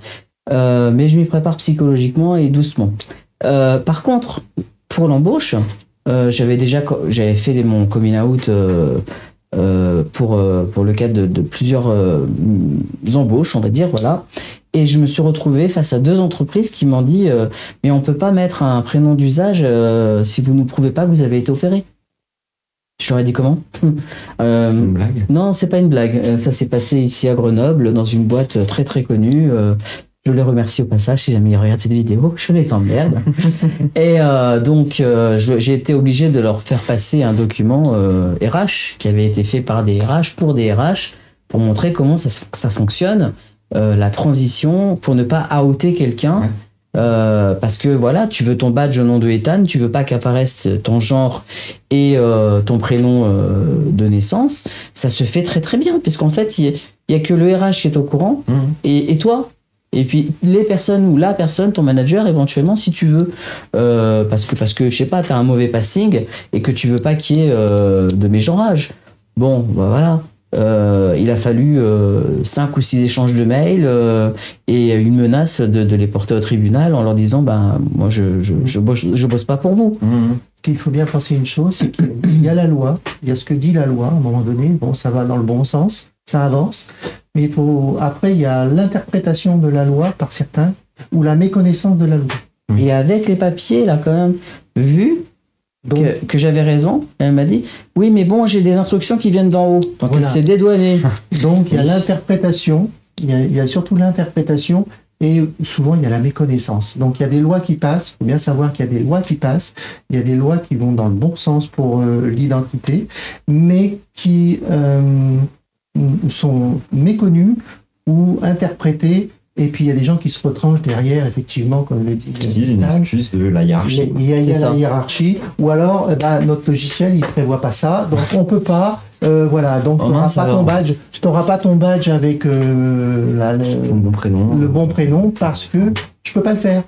Mais je m'y prépare psychologiquement et doucement. Par contre, pour l'embauche, j'avais fait mon coming out pour le cadre de plusieurs embauches, on va dire, voilà. Et je me suis retrouvé face à 2 entreprises qui m'ont dit mais on peut pas mettre un prénom d'usage si vous nous prouvez pas que vous avez été opéré. Je leur ai dit comment C'est une blague. Non, c'est pas une blague. Ça s'est passé ici à Grenoble dans une boîte très très connue. Je les remercie au passage si jamais ils regardent cette vidéo. Je les emmerde. Et donc j'ai été obligé de leur faire passer un document RH qui avait été fait par des RH pour des RH pour montrer comment ça fonctionne. La transition pour ne pas outer quelqu'un. Ouais. Parce que voilà, tu veux ton badge au nom de Ethan, tu veux pas qu'apparaisse ton genre et ton prénom de naissance. Ça se fait très très bien, puisqu'en fait, il y a que le RH qui est au courant et toi. Et puis les personnes ou la personne, ton manager éventuellement, si tu veux, parce que je sais pas, t'as un mauvais passing et que tu veux pas qu'il y ait de mégenrage. Bon, bah voilà. Il a fallu 5 ou 6 échanges de mails et une menace de les porter au tribunal en leur disant moi je bosse pas pour vous. Ce qu'il faut bien penser une chose, c'est qu'il y a la loi, il y a ce que dit la loi à un moment donné, bon ça va dans le bon sens, ça avance, mais après il y a l'interprétation de la loi par certains ou la méconnaissance de la loi. Et avec les papiers, elle a quand même vu que j'avais raison. Elle m'a dit oui mais bon j'ai des instructions qui viennent d'en haut, donc voilà. elle s'est dédouanée. Donc il y a l'interprétation, il y a surtout l'interprétation et souvent il y a la méconnaissance. Donc il y a des lois qui passent, il faut bien savoir qu'il y a des lois qui passent, il y a des lois qui vont dans le bon sens pour l'identité, mais qui sont méconnues ou interprétées. Et puis il y a des gens qui se retranchent derrière, effectivement, comme le dit. C'est une excuse de la hiérarchie. Il y a la hiérarchie, ou alors notre logiciel il prévoit pas ça, donc on peut pas. Voilà, donc tu n'auras pas ton badge avec Ton bon prénom. le bon prénom parce que je peux pas le faire.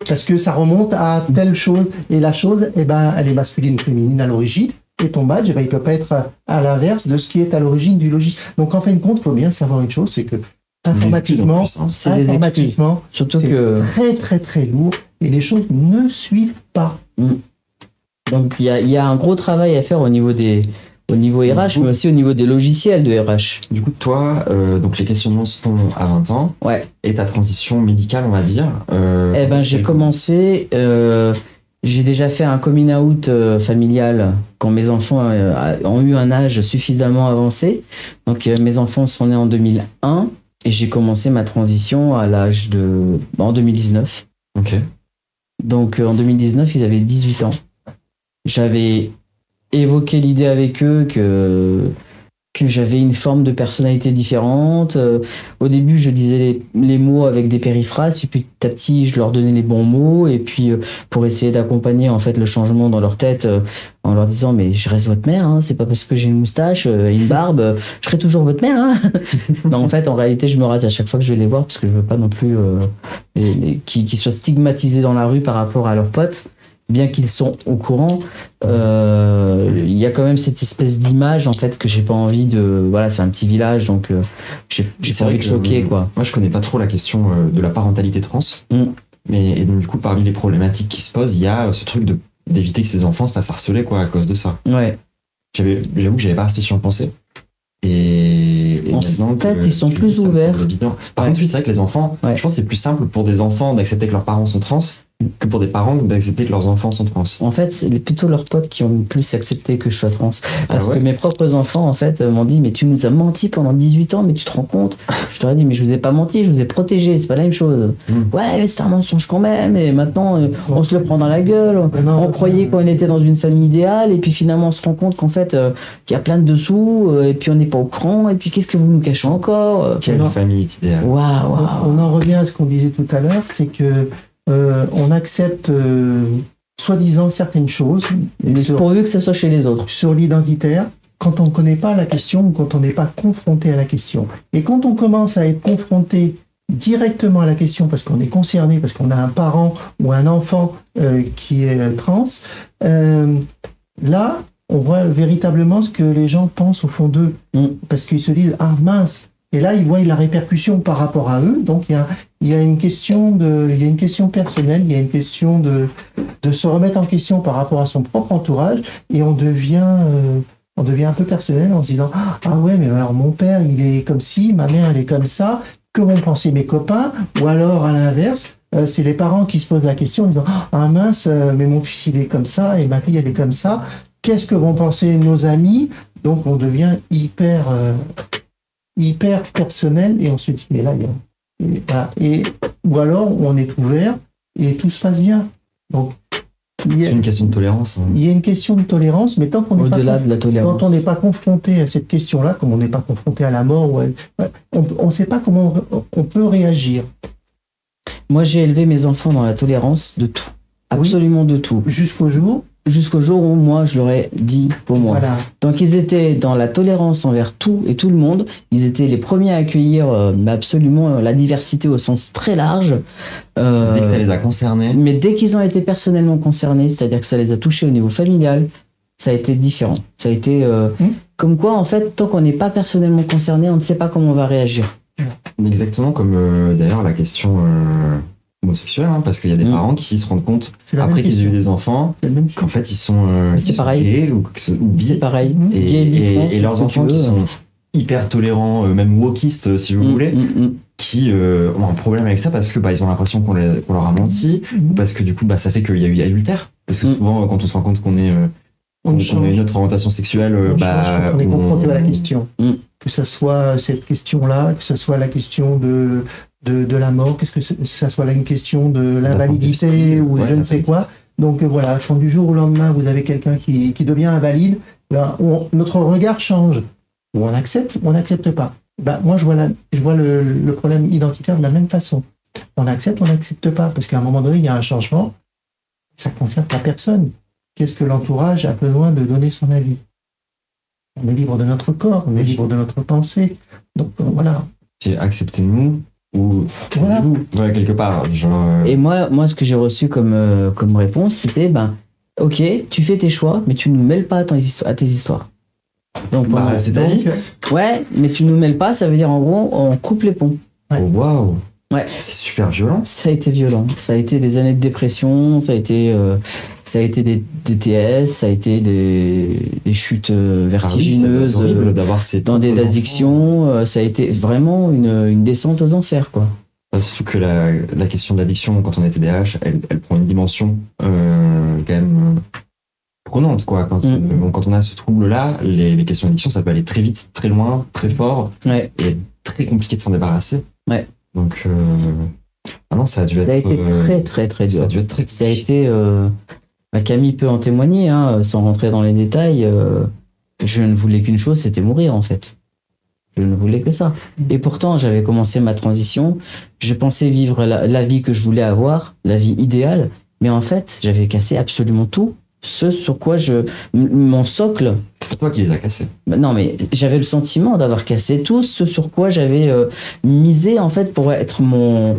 Parce que ça remonte à telle chose, et la chose, elle est masculine ou féminine à l'origine, et ton badge, il peut pas être à l'inverse de ce qui est à l'origine du logiciel. Donc en fin de compte, il faut bien savoir une chose, c'est que informatiquement, Surtout c'est que très très très lourd et les choses ne suivent pas. donc il y a un gros travail à faire au niveau RH, mais aussi au niveau des logiciels de RH. Du coup, toi, donc les questionnements sont à 20 ans. Ouais. Et ta transition médicale, on va dire. J'ai commencé. J'ai déjà fait un coming out familial quand mes enfants ont eu un âge suffisamment avancé. Donc mes enfants sont nés en 2001 et j'ai commencé ma transition à l'âge en 2019. Ok. Donc en 2019, ils avaient 18 ans. J'avais évoqué l'idée avec eux que j'avais une forme de personnalité différente. Au début, je disais les mots avec des périphrases, puis petit à petit, je leur donnais les bons mots, et puis pour essayer d'accompagner en fait le changement dans leur tête, en leur disant mais je reste votre mère, hein, c'est pas parce que j'ai une moustache et une barbe, je serai toujours votre mère. Hein. Non, en fait, en réalité, je me rate à chaque fois que je vais les voir parce que je veux pas non plus qu'ils soient stigmatisés dans la rue par rapport à leurs potes. Bien qu'ils sont au courant, il y a quand même cette espèce d'image en fait que j'ai pas envie de. Voilà, c'est un petit village, donc j'ai pas envie de choquer quoi. Moi, je connais pas trop la question de la parentalité trans, et donc du coup, parmi les problématiques qui se posent, il y a ce truc d'éviter que ces enfants se fassent harceler quoi à cause de ça. Ouais. J'avoue que j'avais pas spécialement pensé. Et en fait, ils sont plus ouverts. Par contre, oui, c'est vrai que les enfants, je pense que c'est plus simple pour des enfants d'accepter que leurs parents sont trans que pour des parents d'accepter que leurs enfants sont trans. En fait, c'est plutôt leurs potes qui ont plus accepté que je sois trans. Parce que mes propres enfants, en fait, m'ont dit, mais tu nous as menti pendant 18 ans, mais tu te rends compte? Je leur ai dit, mais je vous ai pas menti, je vous ai protégé, c'est pas la même chose. Ouais, mais c'est un mensonge quand même, et maintenant, on se le prend dans la gueule. On croyait qu'on était dans une famille idéale, et puis finalement, on se rend compte qu'en fait, qu'il y a plein de dessous, et puis on n'est pas au courant, et puis qu'est-ce que vous nous cachez encore? Quelle famille idéale. Waouh. On en revient à ce qu'on disait tout à l'heure, c'est que on accepte soi-disant certaines choses, mais pourvu que ça soit chez les autres. Sur l'identitaire, quand on ne connaît pas la question ou quand on n'est pas confronté à la question. Et quand on commence à être confronté directement à la question parce qu'on est concerné, parce qu'on a un parent ou un enfant qui est trans, là, on voit véritablement ce que les gens pensent au fond d'eux. Parce qu'ils se disent « Ah mince !» Et là, ils voient la répercussion par rapport à eux. Donc, il y a une question personnelle, il y a une question de se remettre en question par rapport à son propre entourage, et on devient On devient un peu personnel en se disant ah ouais, mais alors mon père il est comme ci, ma mère elle est comme ça, que vont penser mes copains? Ou alors à l'inverse, c'est les parents qui se posent la question en disant ah mince, mais mon fils il est comme ça et ma fille elle est comme ça, qu'est-ce que vont penser nos amis? Donc on devient hyper personnel et on se dit mais là voilà. Ou alors on est ouvert et tout se passe bien. Donc C'est une question de tolérance. Hein. il y a une question de tolérance, mais tant qu'on n'est Au-delà de la tolérance. quand on n'est pas confronté à cette question-là, comme on n'est pas confronté à la mort, on ne sait pas comment on peut réagir. Moi, j'ai élevé mes enfants dans la tolérance de tout. Absolument de tout. Jusqu'au jour, Jusqu'au jour où moi, je leur ai dit pour moi. voilà. Donc, ils étaient dans la tolérance envers tout et tout le monde. Ils étaient les premiers à accueillir absolument la diversité au sens très large. Dès que ça les a concernés. Mais dès qu'ils ont été personnellement concernés, c'est-à-dire que ça les a touchés au niveau familial, ça a été différent. Ça a été comme quoi, en fait, tant qu'on n'est pas personnellement concerné, on ne sait pas comment on va réagir. Exactement comme d'ailleurs la question homosexuelle, hein, parce qu'il y a des parents qui se rendent compte, C'est la après même qu'ils aient eu question. des enfants, C'est le même qu'en fait ils sont, C'est ils sont pareil. gays ou bi. C'est pareil. Mhm. Gay, bi, trans, Et leurs ce que enfants tu qui veux. sont hyper tolérants, même wokistes si vous voulez, qui ont un problème avec ça parce que ils ont l'impression qu'on leur a menti, ou parce que du coup ça fait qu'il y a eu adultère. Parce que souvent quand on se rend compte qu'on est On qu'on change. a une autre orientation sexuelle, On change quand on est confronté à la question. Mm. Que ce soit cette question-là, que ce soit la question de la mort, qu'est-ce que ça soit là une question de l'invalidité ou Ouais, je ne sais quoi. Donc voilà, quand du jour au lendemain vous avez quelqu'un qui devient invalide, ben, notre regard change. Ou on accepte, ou on n'accepte pas. Ben, moi je vois le problème identitaire de la même façon. On accepte, on n'accepte pas, parce qu'à un moment donné il y a un changement, ça ne concerne pas personne. Qu'est-ce que l'entourage a besoin de donner son avis? On est libre de notre corps, on est libre de notre pensée. Donc voilà. C'est acceptez-nous ou Voilà. vous, voilà, quelque part. Genre, Et moi, ce que j'ai reçu comme réponse, c'était ok, tu fais tes choix, mais tu ne nous mêles pas à tes histoires. Donc, c'est ta vie. ouais, mais tu nous mêles pas, ça veut dire en gros, on coupe les ponts. Ouais. Oh, waouh. Ouais. C'est super violent. Ça a été violent. Ça a été des années de dépression, ça a été des TS, ça a été des chutes vertigineuses Ah oui, c'est horrible d'avoir ces dans des pauvres addictions. Ça a été vraiment une descente aux enfers, quoi. enfants. Surtout que la question de l'addiction, quand on est TDAH, elle prend une dimension quand même prenante, quoi. Quand on a ce trouble-là, les questions d'addiction, ça peut aller très vite, très loin, très fort, Ouais. et très compliqué de s'en débarrasser. Ouais. Donc, ah non, ça a dû être. Ça a été très, très, très dur. Ça a dû être très. Ça a été. Camille peut en témoigner, hein, sans rentrer dans les détails. Je ne voulais qu'une chose, c'était mourir, en fait. Je ne voulais que ça. Et pourtant, j'avais commencé ma transition. Je pensais vivre la vie que je voulais avoir, la vie idéale. Mais en fait, j'avais cassé absolument tout. Ce sur quoi mon socle. C'est toi qui les as cassés. Non, mais j'avais le sentiment d'avoir cassé tout ce sur quoi j'avais misé, en fait, pour être mon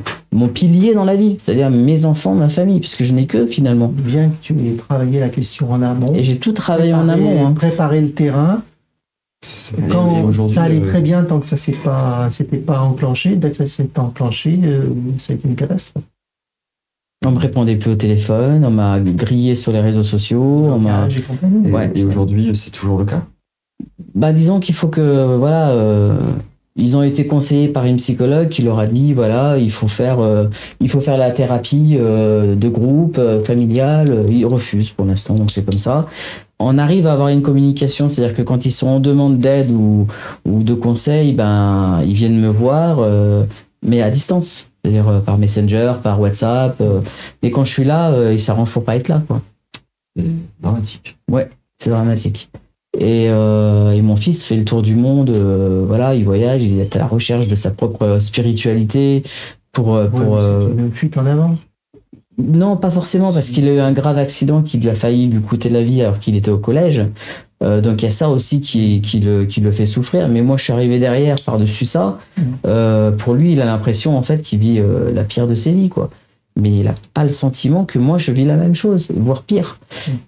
pilier dans la vie. C'est-à-dire mes enfants, ma famille, puisque je n'ai que, finalement. Bien que tu aies travaillé la question en amont. Et j'ai tout travaillé en amont. Hein. Préparer le terrain. Et Quand aujourd'hui, ça allait très bien tant que ça s'était pas enclenché, dès que ça s'est enclenché, ça a été une catastrophe. On me répondait plus au téléphone, on m'a grillé sur les réseaux sociaux, on m'a. J'ai compris. Ouais. Et aujourd'hui, c'est toujours le cas. Disons qu'il faut que ils ont été conseillés par une psychologue qui leur a dit il faut faire la thérapie de groupe familiale. Ils refusent pour l'instant, donc c'est comme ça. On arrive à avoir une communication, c'est-à-dire que quand ils sont en demande d'aide ou de conseils, ils viennent me voir, mais à distance, c'est-à-dire par Messenger, par WhatsApp. Et quand je suis là, ils s'arrangent pour pas être là, quoi. C'est dramatique. Ouais, c'est dramatique. Et mon fils fait le tour du monde, il voyage, il est à la recherche de sa propre spiritualité pour une fuite en avant. Non, pas forcément, parce qu'il a eu un grave accident qui lui a failli lui coûter la vie alors qu'il était au collège. Donc il y a ça aussi qui le fait souffrir. Mais moi, je suis arrivé derrière par-dessus ça. Pour lui, il a l'impression en fait qu'il vit la pire de ses vies, quoi. Mais il n'a pas le sentiment que moi, je vis la même chose, voire pire.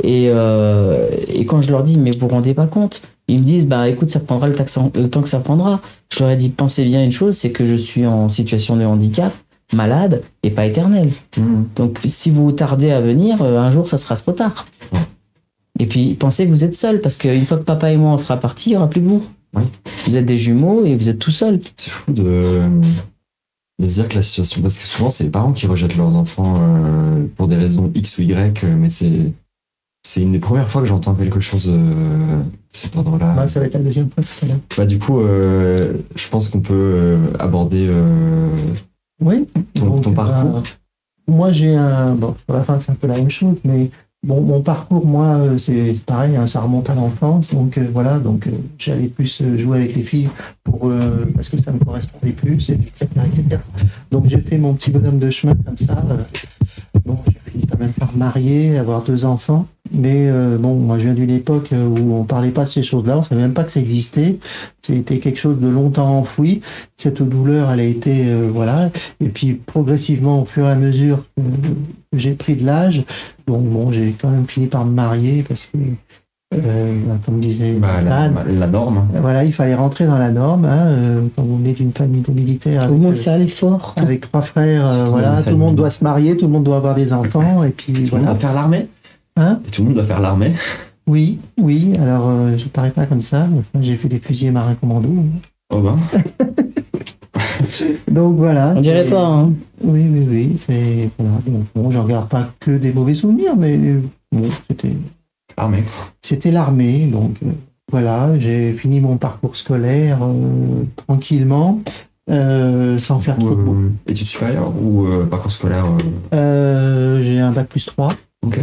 Et quand je leur dis, mais vous vous rendez pas compte? Ils me disent, écoute, ça prendra le temps que ça prendra. Je leur ai dit, pensez bien une chose, c'est que je suis en situation de handicap, malade et pas éternel. Donc si vous tardez à venir, un jour ça sera trop tard. Et puis, pensez que vous êtes seul, parce qu'une fois que papa et moi, on sera partis, il n'y aura plus que vous. Oui. Vous êtes des jumeaux et vous êtes tout seul. C'est fou de se dire que la situation, parce que souvent c'est les parents qui rejettent leurs enfants pour des raisons X ou Y, mais c'est une des premières fois que j'entends quelque chose de cet ordre-là. Bah, ça va être la deuxième fois tout à l'heure. Bah, du coup, je pense qu'on peut aborder Oui. ton parcours. Moi, j'ai un. Bon, pour la fin, c'est un peu la même chose, mais bon, mon parcours, moi, c'est pareil, hein, ça remonte à l'enfance. Donc, voilà, donc j'allais plus jouer avec les filles parce que ça me correspondait plus, etc., etc. Donc, j'ai fait mon petit bonhomme de chemin comme ça. Bon, j'ai fini quand même par me marier, avoir 2 enfants. Mais bon, moi, je viens d'une époque où on parlait pas de ces choses-là, on savait même pas que ça existait. C'était quelque chose de longtemps enfoui. Cette douleur, elle a été, voilà. Et puis, progressivement, au fur et à mesure que j'ai pris de l'âge, donc bon, j'ai quand même fini par me marier parce que, comme disait La norme. voilà, il fallait rentrer dans la norme. Hein, quand on est d'une famille de militaires, Au moins faire l'effort. avec 3 frères, voilà, tout le monde doit se marier, tout le monde doit avoir des enfants, et puis Tout le voilà. monde doit faire l'armée. Hein? Et tout le monde doit faire l'armée. Oui, oui. Alors, je ne parais pas comme ça. Mais, enfin, j'ai fait des fusiliers marins commando. Oh ben. Donc voilà. On dirait pas, hein. Oui, oui, oui. C'est voilà. Donc, bon, je regarde pas que des mauvais souvenirs, mais bon, Armée. c'était l'armée. Donc voilà, j'ai fini mon parcours scolaire tranquillement, sans faire trop de bruit. Études supérieures ou parcours scolaire J'ai un bac +3. Ok.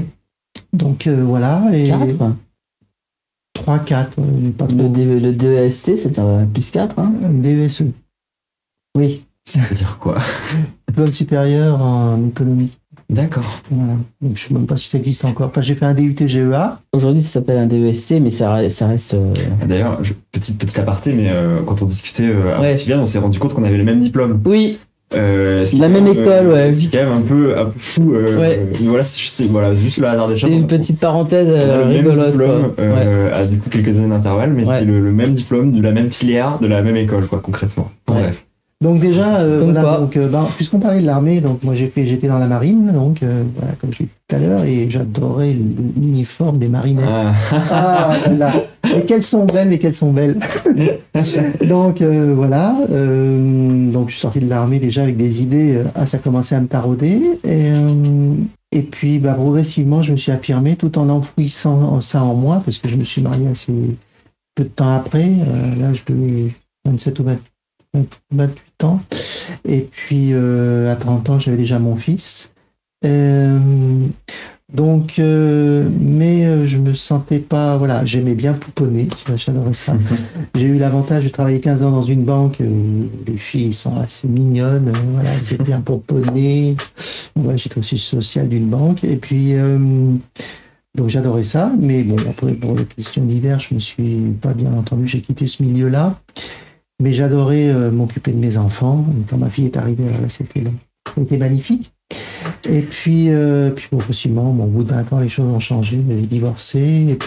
Donc voilà. Et 4. 3, 4. Pas trop. Le DEST, c'est un +4, hein. DESE. Oui. Ça veut dire quoi? Diplôme supérieur en économie. D'accord. Voilà. Donc, je ne sais même pas si ça existe encore. Enfin, j'ai fait un DUT GEA. Aujourd'hui, ça s'appelle un DEST, mais ça reste. D'ailleurs, petite aparté, mais quand on discutait Ouais. avant Sylviane, on s'est rendu compte qu'on avait le même diplôme. Oui, C'est la même école, ouais. C'est quand même un peu fou. Ouais. Mais voilà, c'est juste le hasard des choses. c'est une petite parenthèse On a le même rigolote. diplôme, Quoi. Ouais. à du coup quelques années d'intervalle, mais Ouais. c'est le même diplôme de la même filière, de la même école, quoi, concrètement. Bon, Ouais. bref. Donc déjà, Comme voilà, quoi. donc, puisqu'on parlait de l'armée, donc moi j'étais dans la marine, donc voilà, comme je l'ai dit tout à l'heure, et j'adorais l'uniforme des marinettes. Ah. Ah, voilà. Et qu'elles sont belles, mais qu'elles sont belles. Donc voilà, donc je suis sorti de l'armée déjà avec des idées, ça commençait à me tarauder. Et puis progressivement, je me suis affirmé tout en enfouissant ça en moi, parce que je me suis marié assez peu de temps après, à l'âge de 27 ou 28 ans. Et puis à 30 ans, j'avais déjà mon fils. Donc, mais je me sentais pas, voilà, j'aimais bien pouponner, j'adorais ça. J'ai eu l'avantage de travailler 15 ans dans une banque où les filles sont assez mignonnes, voilà, c'est bien pouponner. Voilà, j'étais aussi social d'une banque, et puis donc j'adorais ça, mais bon, après pour les questions d'hiver, je me suis pas bien entendu, j'ai quitté ce milieu-là, mais j'adorais m'occuper de mes enfants. Quand ma fille est arrivée, là, c'était magnifique. Et puis progressivement, au bout de 20 ans, les choses ont changé. J'ai divorcé.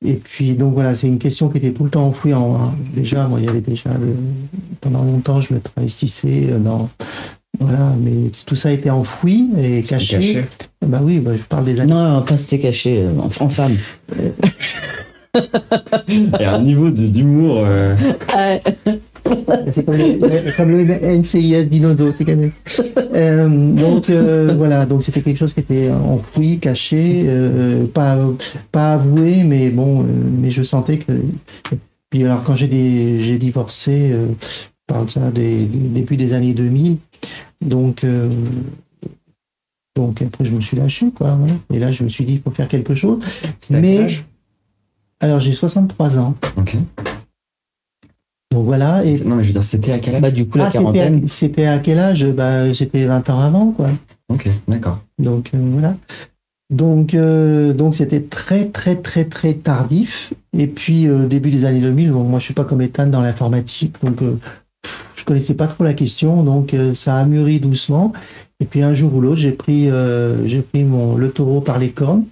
Et puis donc voilà, c'est une question qui était tout le temps enfouie en moi. Déjà, moi, il y avait déjà pendant longtemps, je me travestissais voilà, mais tout ça était enfoui et caché. Bah oui, je parle des années. Non, pas c'était caché, en femme. Il y a un niveau d'humour. C'est comme le NCIS Dinozo, tu connais. Donc voilà, donc c'était quelque chose qui était enfoui, caché, pas avoué, mais bon, mais je sentais que. Puis alors quand j'ai divorcé, je parle de ça des début des années 2000, donc après je me suis lâché, quoi. Voilà. Et là je me suis dit il faut faire quelque chose. Mais alors j'ai 63 ans. Ok. Donc voilà. Et non, mais je veux dire, c'était à quel âge? Du coup, la quarantaine. C'était à quel âge? J'étais 20 ans avant, quoi. Ok, d'accord. Donc voilà. Donc c'était très très très très tardif. Et puis début des années 2000, bon, moi je suis pas comme Ethan dans l'informatique, donc je connaissais pas trop la question, donc ça a mûri doucement. Et puis un jour ou l'autre, j'ai pris le taureau par les cornes.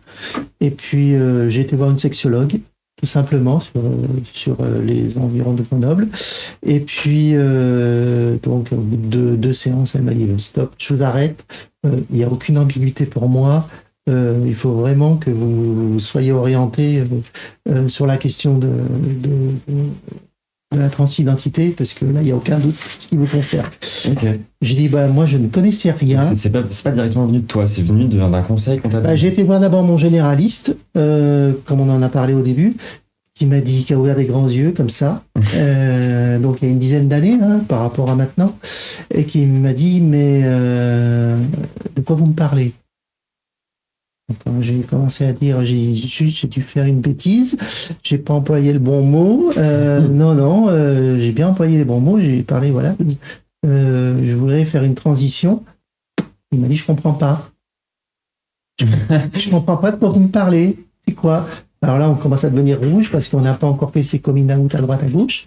Et puis j'ai été voir une sexologue, tout simplement, sur les environs de Grenoble. Et puis, donc, au bout de 2 séances, elle m'a dit, stop, je vous arrête. Il n'y a aucune ambiguïté pour moi. il faut vraiment que vous soyez orienté sur la question de la transidentité, parce que là, il n'y a aucun doute qui vous concerne. Ok. J'ai dit, moi, je ne connaissais rien. C'est pas directement venu de toi, c'est venu d'un conseil qu'on t'a donné. J'ai été voir d'abord mon généraliste, comme on en a parlé au début, qui m'a dit, qui a ouvert des grands yeux comme ça, donc il y a une dizaine d'années par rapport à maintenant, et qui m'a dit, mais de quoi vous me parlez? Quand j'ai commencé à dire, j'ai dû faire une bêtise, j'ai pas employé le bon mot, non, j'ai bien employé les bons mots, j'ai parlé, voilà, je voudrais faire une transition. Il m'a dit, je comprends pas. Je comprends pas de quoi vous me parlez. C'est quoi? Alors là, on commence à devenir rouge parce qu'on n'a pas encore fait ses coming out à droite, à gauche.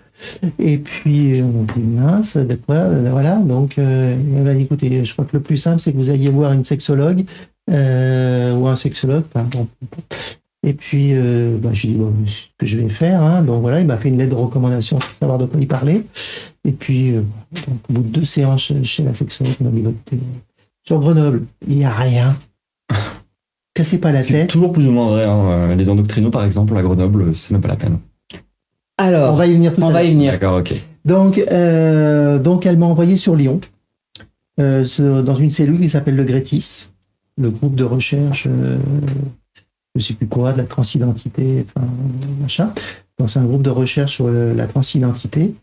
Et puis, on dit, mince, de quoi? Voilà. Donc, il m'a dit, écoutez, je crois que le plus simple, c'est que vous alliez voir une sexologue ou un sexologue. Pardon. Et puis, je lui ai dit, ce que je vais faire. Donc voilà, il m'a fait une lettre de recommandation pour savoir de quoi il parlait. Et puis, donc, au bout de 2 séances chez la sexologue, il m'a dit, écoutez, sur Grenoble, il n'y a rien. Cassez pas la C'est tête. toujours plus ou moins vrai. Hein. Les endoctrinos, par exemple, à Grenoble, c'est même pas la peine. Alors, On va y venir tout à on va l'heure. y venir. D'accord, ok. Donc elle m'a envoyé sur Lyon, dans une cellule qui s'appelle le Grétis, le groupe de recherche, je sais plus quoi, de la transidentité, enfin, machin. Donc c'est un groupe de recherche sur la transidentité.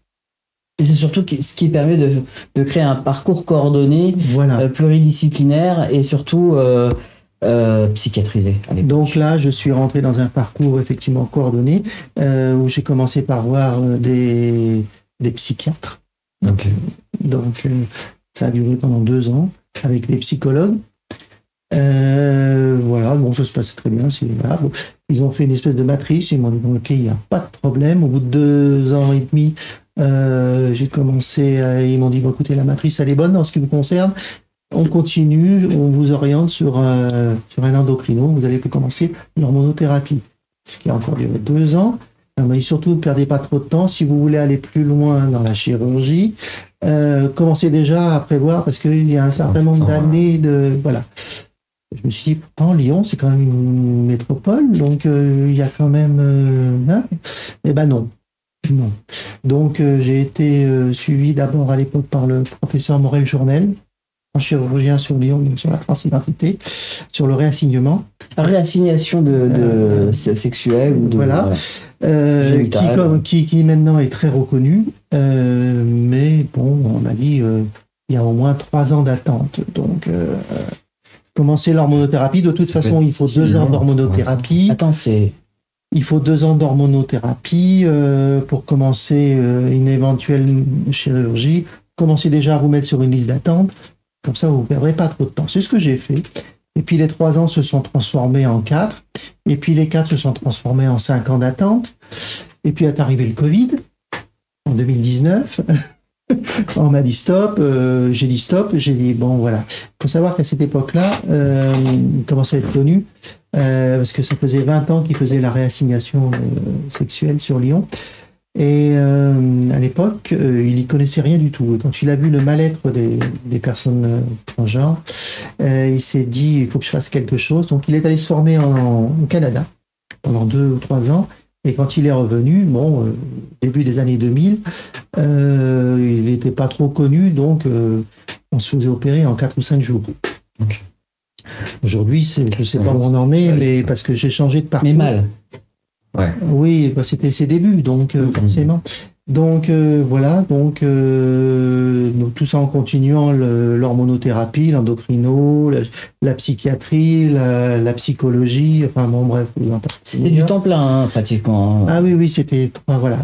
Et c'est surtout ce qui permet de créer un parcours coordonné, Voilà. pluridisciplinaire et surtout psychiatrisé. à l'époque. Donc là, je suis rentré dans un parcours effectivement coordonné, où j'ai commencé par voir des psychiatres. Ok. Donc, ça a duré pendant 2 ans avec des psychologues. Voilà, bon, ça se passait très bien. Voilà, bon. Ils ont fait une espèce de matrice. Ils m'ont dit, ok, il n'y a pas de problème. Au bout de 2 ans et demi, j'ai commencé. Ils m'ont dit, bon, écoutez, la matrice, elle est bonne en ce qui vous concerne. On continue, on vous oriente sur un endocrino. Vous allez commencer l'hormonothérapie. Ce qui a encore duré 2 ans. Mais surtout, ne perdez pas trop de temps. Si vous voulez aller plus loin dans la chirurgie, commencez déjà à prévoir, parce qu'il y a un certain nombre d'années de... Voilà. Je me suis dit, pourtant, Lyon, c'est quand même une métropole, donc il y a quand même... Eh ben non. Non. Donc, j'ai été suivi d'abord à l'époque par le professeur Morel-Journel, un chirurgien sur Lyon, donc sur la transidentité, sur le réassignement. Réassignation de sexuelle ou de... Voilà. Qui maintenant est très reconnu, mais bon, on m'a dit il y a au moins 3 ans d'attente. Donc, commencer l'hormonothérapie. De toute façon, il faut 2 ans d'hormonothérapie. Attends, Il faut 2 ans d'hormonothérapie pour commencer une éventuelle chirurgie. Commencez déjà à vous mettre sur une liste d'attente. Comme ça, vous ne perdrez pas trop de temps. C'est ce que j'ai fait. Et puis, les 3 ans se sont transformés en 4. Et puis, les 4 se sont transformés en 5 ans d'attente. Et puis, est arrivé le Covid en 2019. On m'a dit stop. J'ai dit stop. J'ai dit, bon, voilà. Il faut savoir qu'à cette époque-là, il commençait à être connu parce que ça faisait 20 ans qu'il faisait la réassignation sexuelle sur Lyon. Et à l'époque, il n'y connaissait rien du tout. Et quand il a vu le mal-être des personnes transgenres, il s'est dit, il faut que je fasse quelque chose. Donc, il est allé se former au Canada pendant 2 ou 3 ans. Et quand il est revenu, début des années 2000, il n'était pas trop connu. Donc, on se faisait opérer en 4 ou 5 jours. Okay. Aujourd'hui, je ne sais pas où on en est, mais parce que j'ai changé de parcours. Mais mal. Ouais. Oui, c'était ses débuts, donc forcément. Donc voilà, donc tout ça en continuant l'hormonothérapie, l'endocrino, la psychiatrie, la psychologie, enfin bon bref. C'était du temps plein, pratiquement. Ah oui, c'était voilà.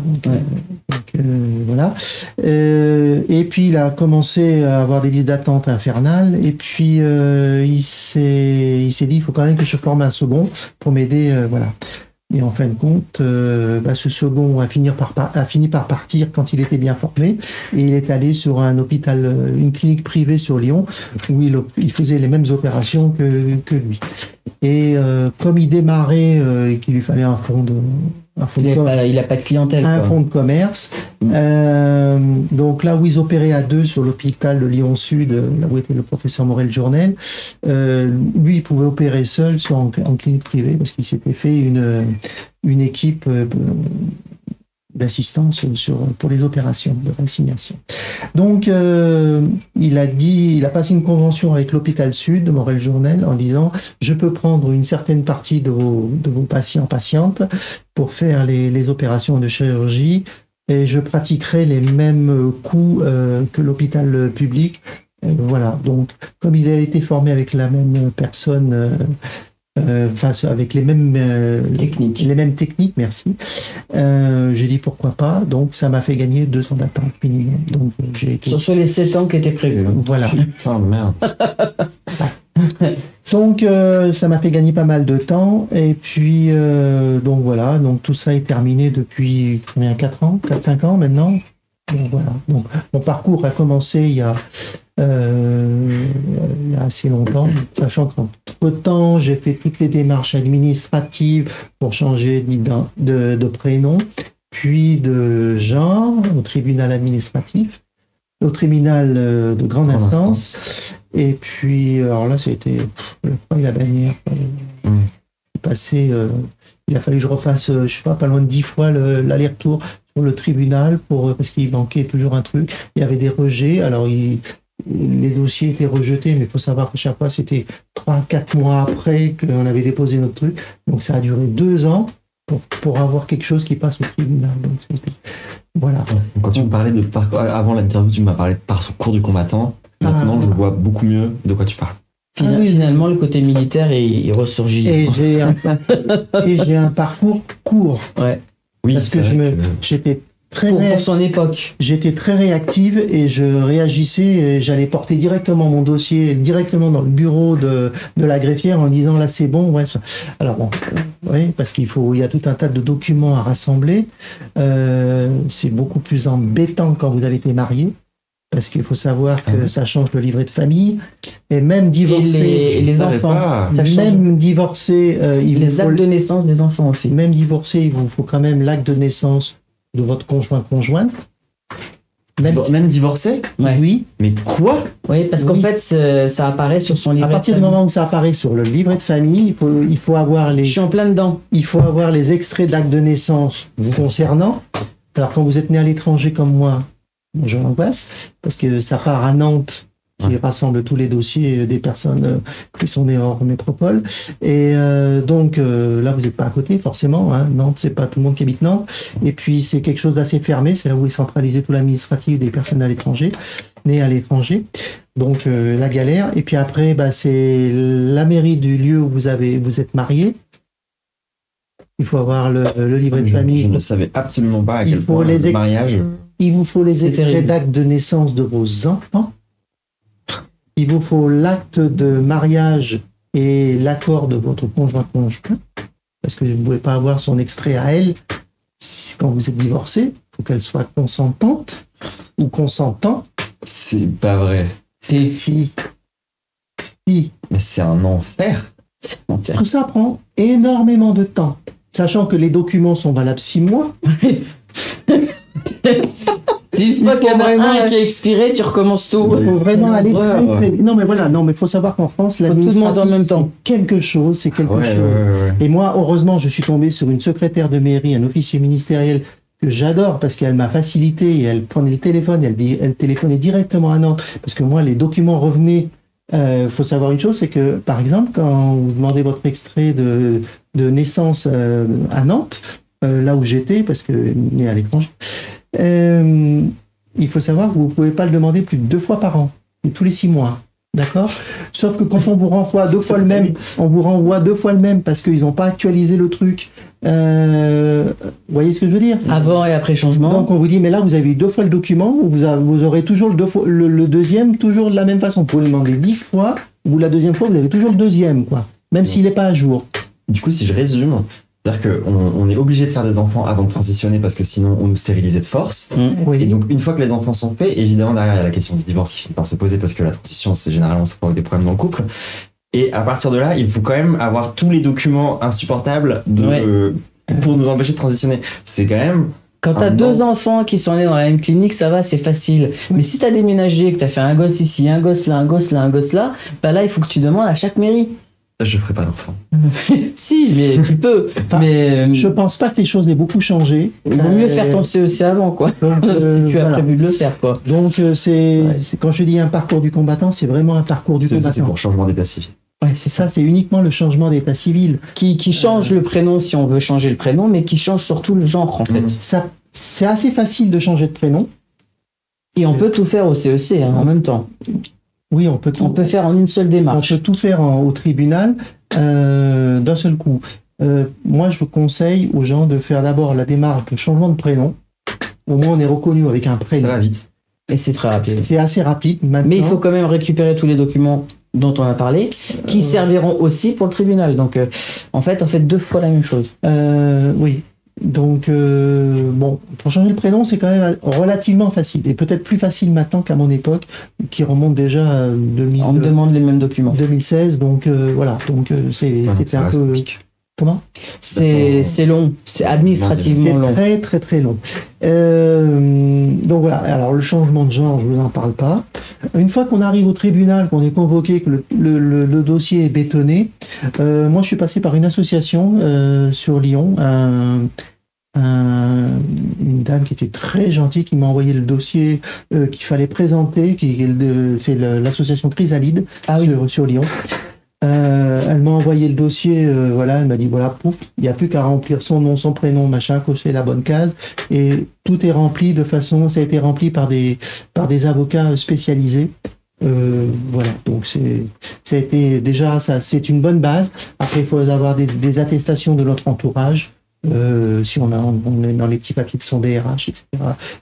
Voilà. Et puis il a commencé à avoir des listes d'attente infernales, et puis il s'est dit il faut quand même que je forme un second pour m'aider, voilà. Et en fin de compte, ce second a fini par partir quand il était bien formé, et il est allé sur un hôpital, une clinique privée sur Lyon, où il faisait les mêmes opérations que lui. Et comme il démarrait et qu'il lui fallait un fonds un fonds Il n'a pas de clientèle. un quoi. fonds de commerce. Donc là où ils opéraient à deux sur l'hôpital de Lyon Sud, là où était le professeur Morel Journel, lui il pouvait opérer seul, soit en clinique privée, parce qu'il s'était fait une équipe d'assistance pour les opérations de vaccination. Donc il a passé une convention avec l'hôpital Sud de Morel Journel en disant je peux prendre une certaine partie de vos patientes pour faire les opérations de chirurgie et je pratiquerai les mêmes coûts que l'hôpital public. Voilà, donc comme il a été formé avec la même personne, avec les mêmes techniques, merci. J'ai dit pourquoi pas, donc ça m'a fait gagner 200 d'attente minimum. Donc j'ai été... Sur les 7 ans qui étaient prévus. Voilà. Putain, merde. Donc ça m'a fait gagner pas mal de temps et puis donc voilà, donc tout ça est terminé depuis combien, 4-5 ans maintenant. Donc voilà, donc mon parcours a commencé il y a assez longtemps, sachant qu'entre-temps j'ai fait toutes les démarches administratives pour changer de prénom, puis de genre au tribunal administratif, au tribunal de grande instance. Et puis, alors là, c'était le point et la bannière. Passé, il a fallu que je refasse, je sais pas loin de 10 fois l'aller-retour sur le tribunal parce qu'il manquait toujours un truc. Il y avait des rejets. Alors, les dossiers étaient rejetés, mais il faut savoir que chaque fois, c'était 3-4 mois après qu'on avait déposé notre truc. Donc, ça a duré 2 ans pour avoir quelque chose qui passe au tribunal. Donc, voilà. Quand tu me parlais de parcours, avant l'interview, tu m'as parlé de parcours du combattant. Maintenant, je vois beaucoup mieux de quoi tu parles. Finalement, le côté militaire, il ressurgit. Et j'ai un parcours court. Ouais. Oui, parce que j'étais pour son époque. J'étais très réactive et je réagissais et j'allais porter directement mon dossier directement dans le bureau de la greffière en disant là c'est bon. Ouais. Alors bon, oui, parce il y a tout un tas de documents à rassembler. C'est beaucoup plus embêtant quand vous avez été marié. Parce qu'il faut savoir que ça change le livret de famille. Et même divorcer... Et les enfants. Même divorcer... les actes de naissance des enfants aussi. Même divorcer, il vous faut quand même l'acte de naissance de votre conjointe. Même divorcer? Ouais. Oui. Mais quoi? Oui, parce qu'en fait, ça apparaît sur son livret de famille. À partir du moment où ça apparaît sur le livret de famille, il faut avoir les... Je suis en plein dedans. Il faut avoir les extraits d'acte de naissance concernant. Alors, quand vous êtes né à l'étranger comme moi, je l'angoisse, parce que ça part à Nantes, qui rassemble tous les dossiers des personnes qui sont nées hors métropole. Et donc, là, vous n'êtes pas à côté, forcément. Hein. Nantes, c'est pas tout le monde qui habite Nantes. Et puis, c'est quelque chose d'assez fermé. C'est là où est centralisé tout l'administratif des personnes à l'étranger, nées à l'étranger. Donc, la galère. Et puis après, c'est la mairie du lieu où vous êtes marié. Il faut avoir le livret de famille. Je ne savais absolument pas à quel point le mariage... Il vous faut les extraits d'acte de naissance de vos enfants. Il vous faut l'acte de mariage et l'accord de votre conjoint. Parce que vous ne pouvez pas avoir son extrait à elle quand vous êtes divorcé. Il faut qu'elle soit consentante ou consentant. C'est pas vrai. Si. Mais c'est un enfer. Tout ça prend énormément de temps. Sachant que les documents sont valables 6 mois. Si une fois qu'il y en a un qui est expiré, tu recommences tout. Il faut vraiment aller très vite. Non, mais voilà, il faut savoir qu'en France, l'administratif, en même temps. C'est quelque chose. Et moi, heureusement, je suis tombé sur une secrétaire de mairie, un officier ministériel que j'adore parce qu'elle m'a facilité et elle prenait le téléphone, elle téléphonait directement à Nantes. Parce que moi, les documents revenaient. Faut savoir une chose, c'est que, par exemple, quand vous demandez votre extrait de naissance à Nantes, là où j'étais, parce que né à l'étranger, il faut savoir que vous ne pouvez pas le demander plus de 2 fois par an, tous les 6 mois. D'accord? Sauf que quand on vous renvoie 2 fois le même, on vous renvoie 2 fois le même parce qu'ils n'ont pas actualisé le truc. Vous voyez ce que je veux dire? Avant et après changement. Donc on vous dit, mais là vous avez eu 2 fois le document, vous aurez toujours le deuxième, toujours de la même façon. Vous pouvez le demander 10 fois, ou la deuxième fois, vous avez toujours le deuxième, quoi. Même s'il n'est pas à jour. Du coup, si je résume, c'est-à-dire qu'on est obligé de faire des enfants avant de transitionner parce que sinon on nous stérilisait de force. Oui. Et donc une fois que les enfants sont faits, évidemment derrière il y a la question du divorce qui finit par se poser parce que la transition c'est généralement ça provoque des problèmes dans le couple. Et à partir de là, il faut quand même avoir tous les documents insupportables pour nous empêcher de transitionner. C'est quand même... Quand t'as deux enfants qui sont nés dans la même clinique, ça va, c'est facile. Mais si t'as déménagé, que t'as fait un gosse ici, un gosse là, un gosse là, un gosse là, bah là, il faut que tu demandes à chaque mairie. Je ferai pas d'enfant. Si, mais tu peux. Enfin, mais je pense pas que les choses aient beaucoup changé. il vaut mieux faire ton CEC avant, quoi. Donc, Si tu as voilà. prévu de le faire, quoi. Donc quand je dis un parcours du combattant, c'est vraiment un parcours du Ça, c'est combattant. pour changement d'état civil. Ouais, c'est ça. Ça, c'est uniquement le changement d'état civil. Qui change le prénom si on veut changer le prénom, mais qui change surtout le genre, en fait. Ça, c'est assez facile de changer de prénom. Et on peut tout faire au CEC en même temps. Oui, on peut tout, On peut faire en une seule on démarche. peut tout faire au tribunal d'un seul coup. Moi, je vous conseille aux gens de faire d'abord la démarche de changement de prénom. Au moins, on est reconnu avec un Ça prénom. va vite. Et c'est très rapide. C'est assez rapide. Maintenant, Mais il faut quand même récupérer tous les documents dont on a parlé, qui serviront aussi pour le tribunal. Donc, en fait, on fait deux fois la même chose. oui. Donc, bon, pour changer le prénom, c'est quand même relativement facile. Et peut-être plus facile maintenant qu'à mon époque, qui remonte déjà à On me demande les mêmes documents. 2016. Donc, voilà. Donc, c'était un peu... Comment? C'est long, c'est administrativement C'est long. très, très, très long. Donc, voilà. Alors, le changement de genre, je vous en parle pas. Une fois qu'on arrive au tribunal, qu'on est convoqué, que le dossier est bétonné, moi, je suis passé par une association sur Lyon, une dame qui était très gentille, qui m'a envoyé le dossier qu'il fallait présenter, c'est l'association Chrysalide sur Lyon. Elle m'a envoyé le dossier, voilà, elle m'a dit voilà, pouf, il n'y a plus qu'à remplir son nom, son prénom, machin, cocher la bonne case, et tout est rempli ça a été rempli par des avocats spécialisés. Voilà, donc ça a été déjà ça, c'est une bonne base. Après, il faut avoir des attestations de notre entourage. Si on est dans les petits papiers de son DRH, etc.,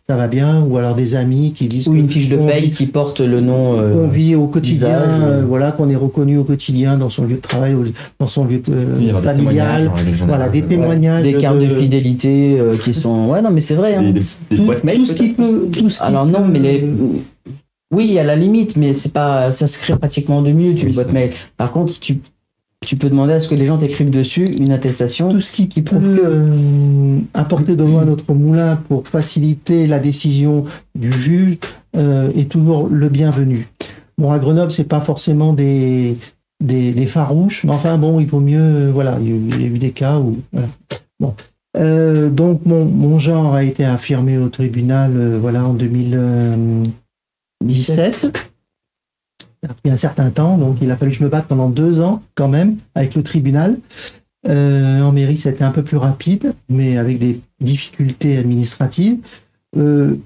ça va bien, ou alors des amis qui disent Ou une fiche de paye qui porte le nom. qu'on vit au quotidien, d'usage, voilà, qu'on est reconnu au quotidien dans son lieu de travail, dans son lieu familial, voilà, des témoignages, des cartes de fidélité qui sont. Ouais, non, mais c'est vrai. Hein. Des boîtes mail. tout ce qui peut. Alors non, mais oui, à la limite, mais c'est pas, ça se crée pratiquement de mieux une boîte mail. Par contre, tu peux demander à ce que les gens t'écrivent dessus une attestation. Tout ce qui prouve apporter de l'eau à notre moulin pour faciliter la décision du juge est toujours le bienvenu. Bon, à Grenoble, c'est pas forcément des farouches, mais enfin bon, il vaut mieux, voilà, il y a eu des cas où, voilà. Bon. Donc mon genre a été affirmé au tribunal, voilà, en 2017. Ça a pris un certain temps, donc il a fallu que je me batte pendant 2 ans quand même avec le tribunal. En mairie, c'était un peu plus rapide, mais avec des difficultés administratives.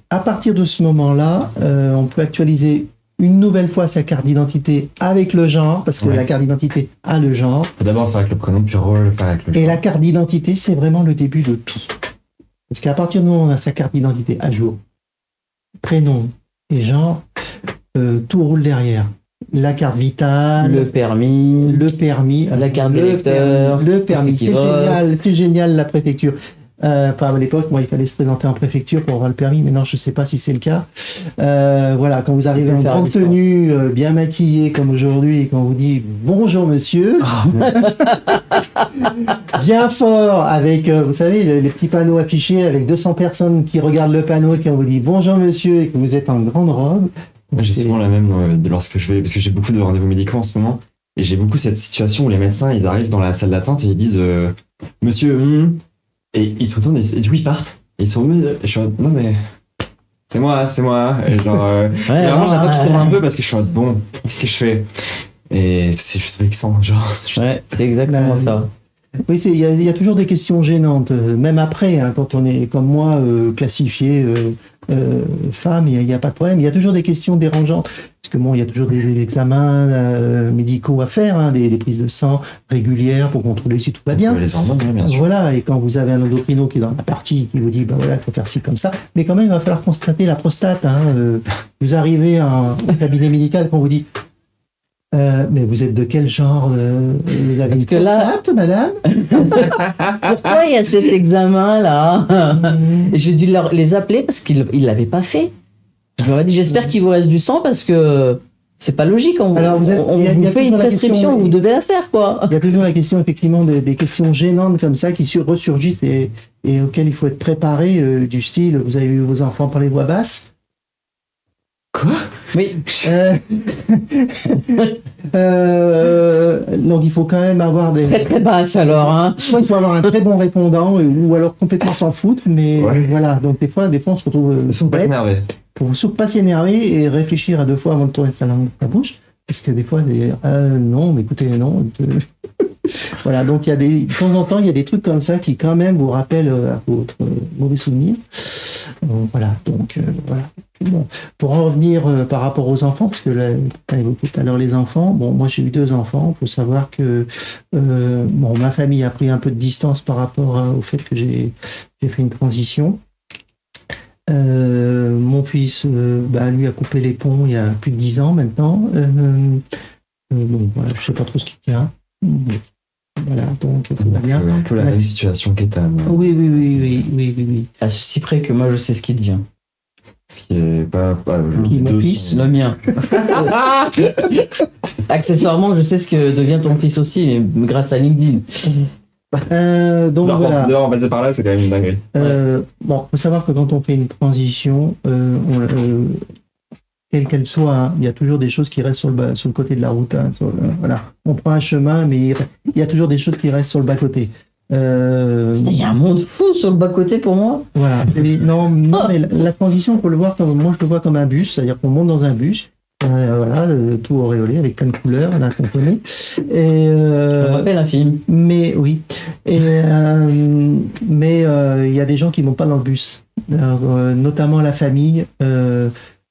À partir de ce moment-là, on peut actualiser une nouvelle fois sa carte d'identité avec le genre, parce que la carte d'identité a le genre. Faut d'abord faire avec le prénom, puis refaire avec le genre. Et la carte d'identité, c'est vraiment le début de tout. Parce qu'à partir du moment où on a sa carte d'identité à jour, prénom et genre, tout roule derrière. La carte vitale, Le permis, la carte d'électeur, le permis, qui c'est vote. génial, c'est génial la préfecture. Enfin, à l'époque, moi, il fallait se présenter en préfecture pour avoir le permis. Maintenant, je ne sais pas si c'est le cas. Voilà, quand vous arrivez en grande tenue, bien maquillé comme aujourd'hui, et qu'on vous dit bonjour monsieur, bien fort, avec, vous savez, les petits panneaux affichés avec 200 personnes qui regardent le panneau et qui vous dit bonjour monsieur et que vous êtes en grande robe. J'ai souvent la même lorsque je vais, parce que j'ai beaucoup de rendez-vous médicaux en ce moment, et j'ai beaucoup cette situation où les médecins, ils arrivent dans la salle d'attente et ils disent monsieur, et ils se retournent et du coup ils partent. Et ils sont et je suis en mode, non mais c'est moi. Et genre, vraiment j'attends qu'ils tournent un peu parce que je suis en mode, bon, qu'est-ce que je fais? Et c'est juste vexant, genre. Ouais, c'est exactement ça. Oui, il y a toujours des questions gênantes, même après, hein, quand on est comme moi classifié femme, il n'y a pas de problème. Il y a toujours des questions dérangeantes, parce que bon, il y a toujours des examens médicaux à faire, hein, des prises de sang régulières pour contrôler si tout va bien. Les hormones, bien sûr. Voilà, et quand vous avez un endocrino qui est dans la partie, qui vous dit, bah voilà, il faut faire ci comme ça, mais quand même, il va falloir constater la prostate. Hein, vous arrivez au cabinet médical, quand on vous dit, mais vous êtes de quel genre vous avez une prostate, madame? Pourquoi il y a cet examen-là? J'ai dû les appeler parce qu'ils ne l'avaient pas fait. Je leur ai dit, j'espère qu'il vous reste du sang parce que C'est pas logique, on Alors, vous fait une prescription, vous devez la faire, quoi. Il y a toujours la question, effectivement, des questions gênantes comme ça qui ressurgissent et auxquelles il faut être préparé, du style, vous avez eu vos enfants par les voix basses. Quoi? Oui. Donc il faut quand même avoir des... Très très basse alors, hein. Soit il faut avoir un très bon répondant, ou alors complètement s'en foutre, mais voilà, donc des fois on se retrouve... Ils sont pas énervés. Pour surtout pas s'énerver et réfléchir à 2 fois avant de tourner sa langue dans sa bouche, parce que des fois, non, mais écoutez, non. Voilà, donc de temps en temps, il y a des trucs comme ça qui quand même vous rappellent à votre mauvais souvenir. Voilà, donc voilà. Bon. Pour en revenir par rapport aux enfants, parce que là, tu as évoqué tout à l'heure les enfants. Bon, moi j'ai eu 2 enfants. Il faut savoir que ma famille a pris un peu de distance par rapport au fait que j'ai fait une transition. Mon fils, lui a coupé les ponts il y a plus de 10 ans maintenant. Voilà, je sais pas trop ce qu'il tient. Voilà, donc tout va bien. Un peu la même situation qu'Ethan. Oui. À ceci près que moi je sais ce qui devient. Ce qui est pas Qui, mon fils Le mien. Accessoirement, je sais ce que devient ton fils aussi, grâce à LinkedIn. Donc voilà. D'avoir passé par là, c'est quand même une dinguerie. Faut savoir que quand on fait une transition, quelle qu'elle soit, hein, il y a toujours des choses qui restent sur le côté de la route. Hein, voilà. On prend un chemin, mais il y a toujours des choses qui restent sur le bas-côté. Il y a un monde fou sur le bas-côté pour moi. Voilà. Non, mais la transition, faut le voir moi je le vois comme un bus, c'est-à-dire qu'on monte dans un bus. Voilà, tout auréolé avec plein de couleurs, on a compris. Ça me rappelle un film. Mais oui. Il y a des gens qui ne vont pas dans le bus. Alors, notamment la famille.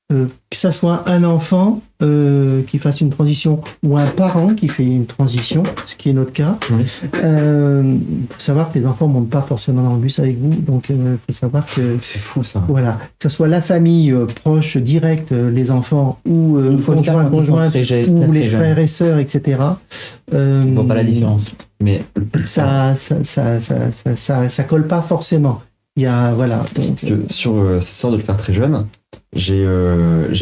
Que ça soit un enfant qui fasse une transition ou un parent qui fait une transition, ce qui est notre cas. Il faut savoir que les enfants ne montent pas forcément dans le bus avec vous, donc il faut savoir que... C'est fou ça. Voilà, que ce soit la famille proche, directe, les enfants, ou conjoint, ou les frères et sœurs, etc. On voit pas la différence. Mais ça colle pas forcément. Il y a, voilà. Donc, parce que sur cette histoire de le faire très jeune, j'ai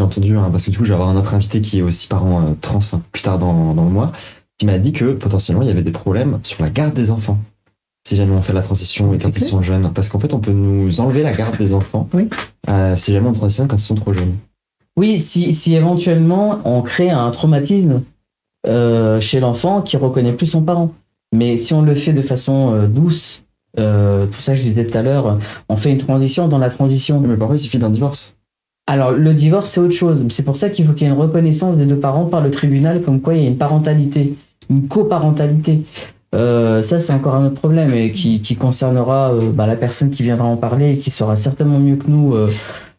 entendu, parce que du coup, je vais avoir un autre invité qui est aussi parent trans plus tard dans le mois, qui m'a dit que potentiellement il y avait des problèmes sur la garde des enfants. Si jamais on fait la transition et quand ils sont jeunes. Parce qu'en fait, on peut nous enlever la garde des enfants si jamais on transitionne quand ils sont trop jeunes. Oui, si éventuellement on crée un traumatisme chez l'enfant qui reconnaît plus son parent. Mais si on le fait de façon douce, tout ça je disais tout à l'heure, on fait une transition dans la transition. Mais parfois il suffit d'un divorce. Alors le divorce c'est autre chose, c'est pour ça qu'il faut qu'il y ait une reconnaissance des 2 parents par le tribunal, comme quoi il y a une parentalité, une coparentalité. Ça c'est encore un autre problème et qui concernera la personne qui viendra en parler et qui saura certainement mieux que nous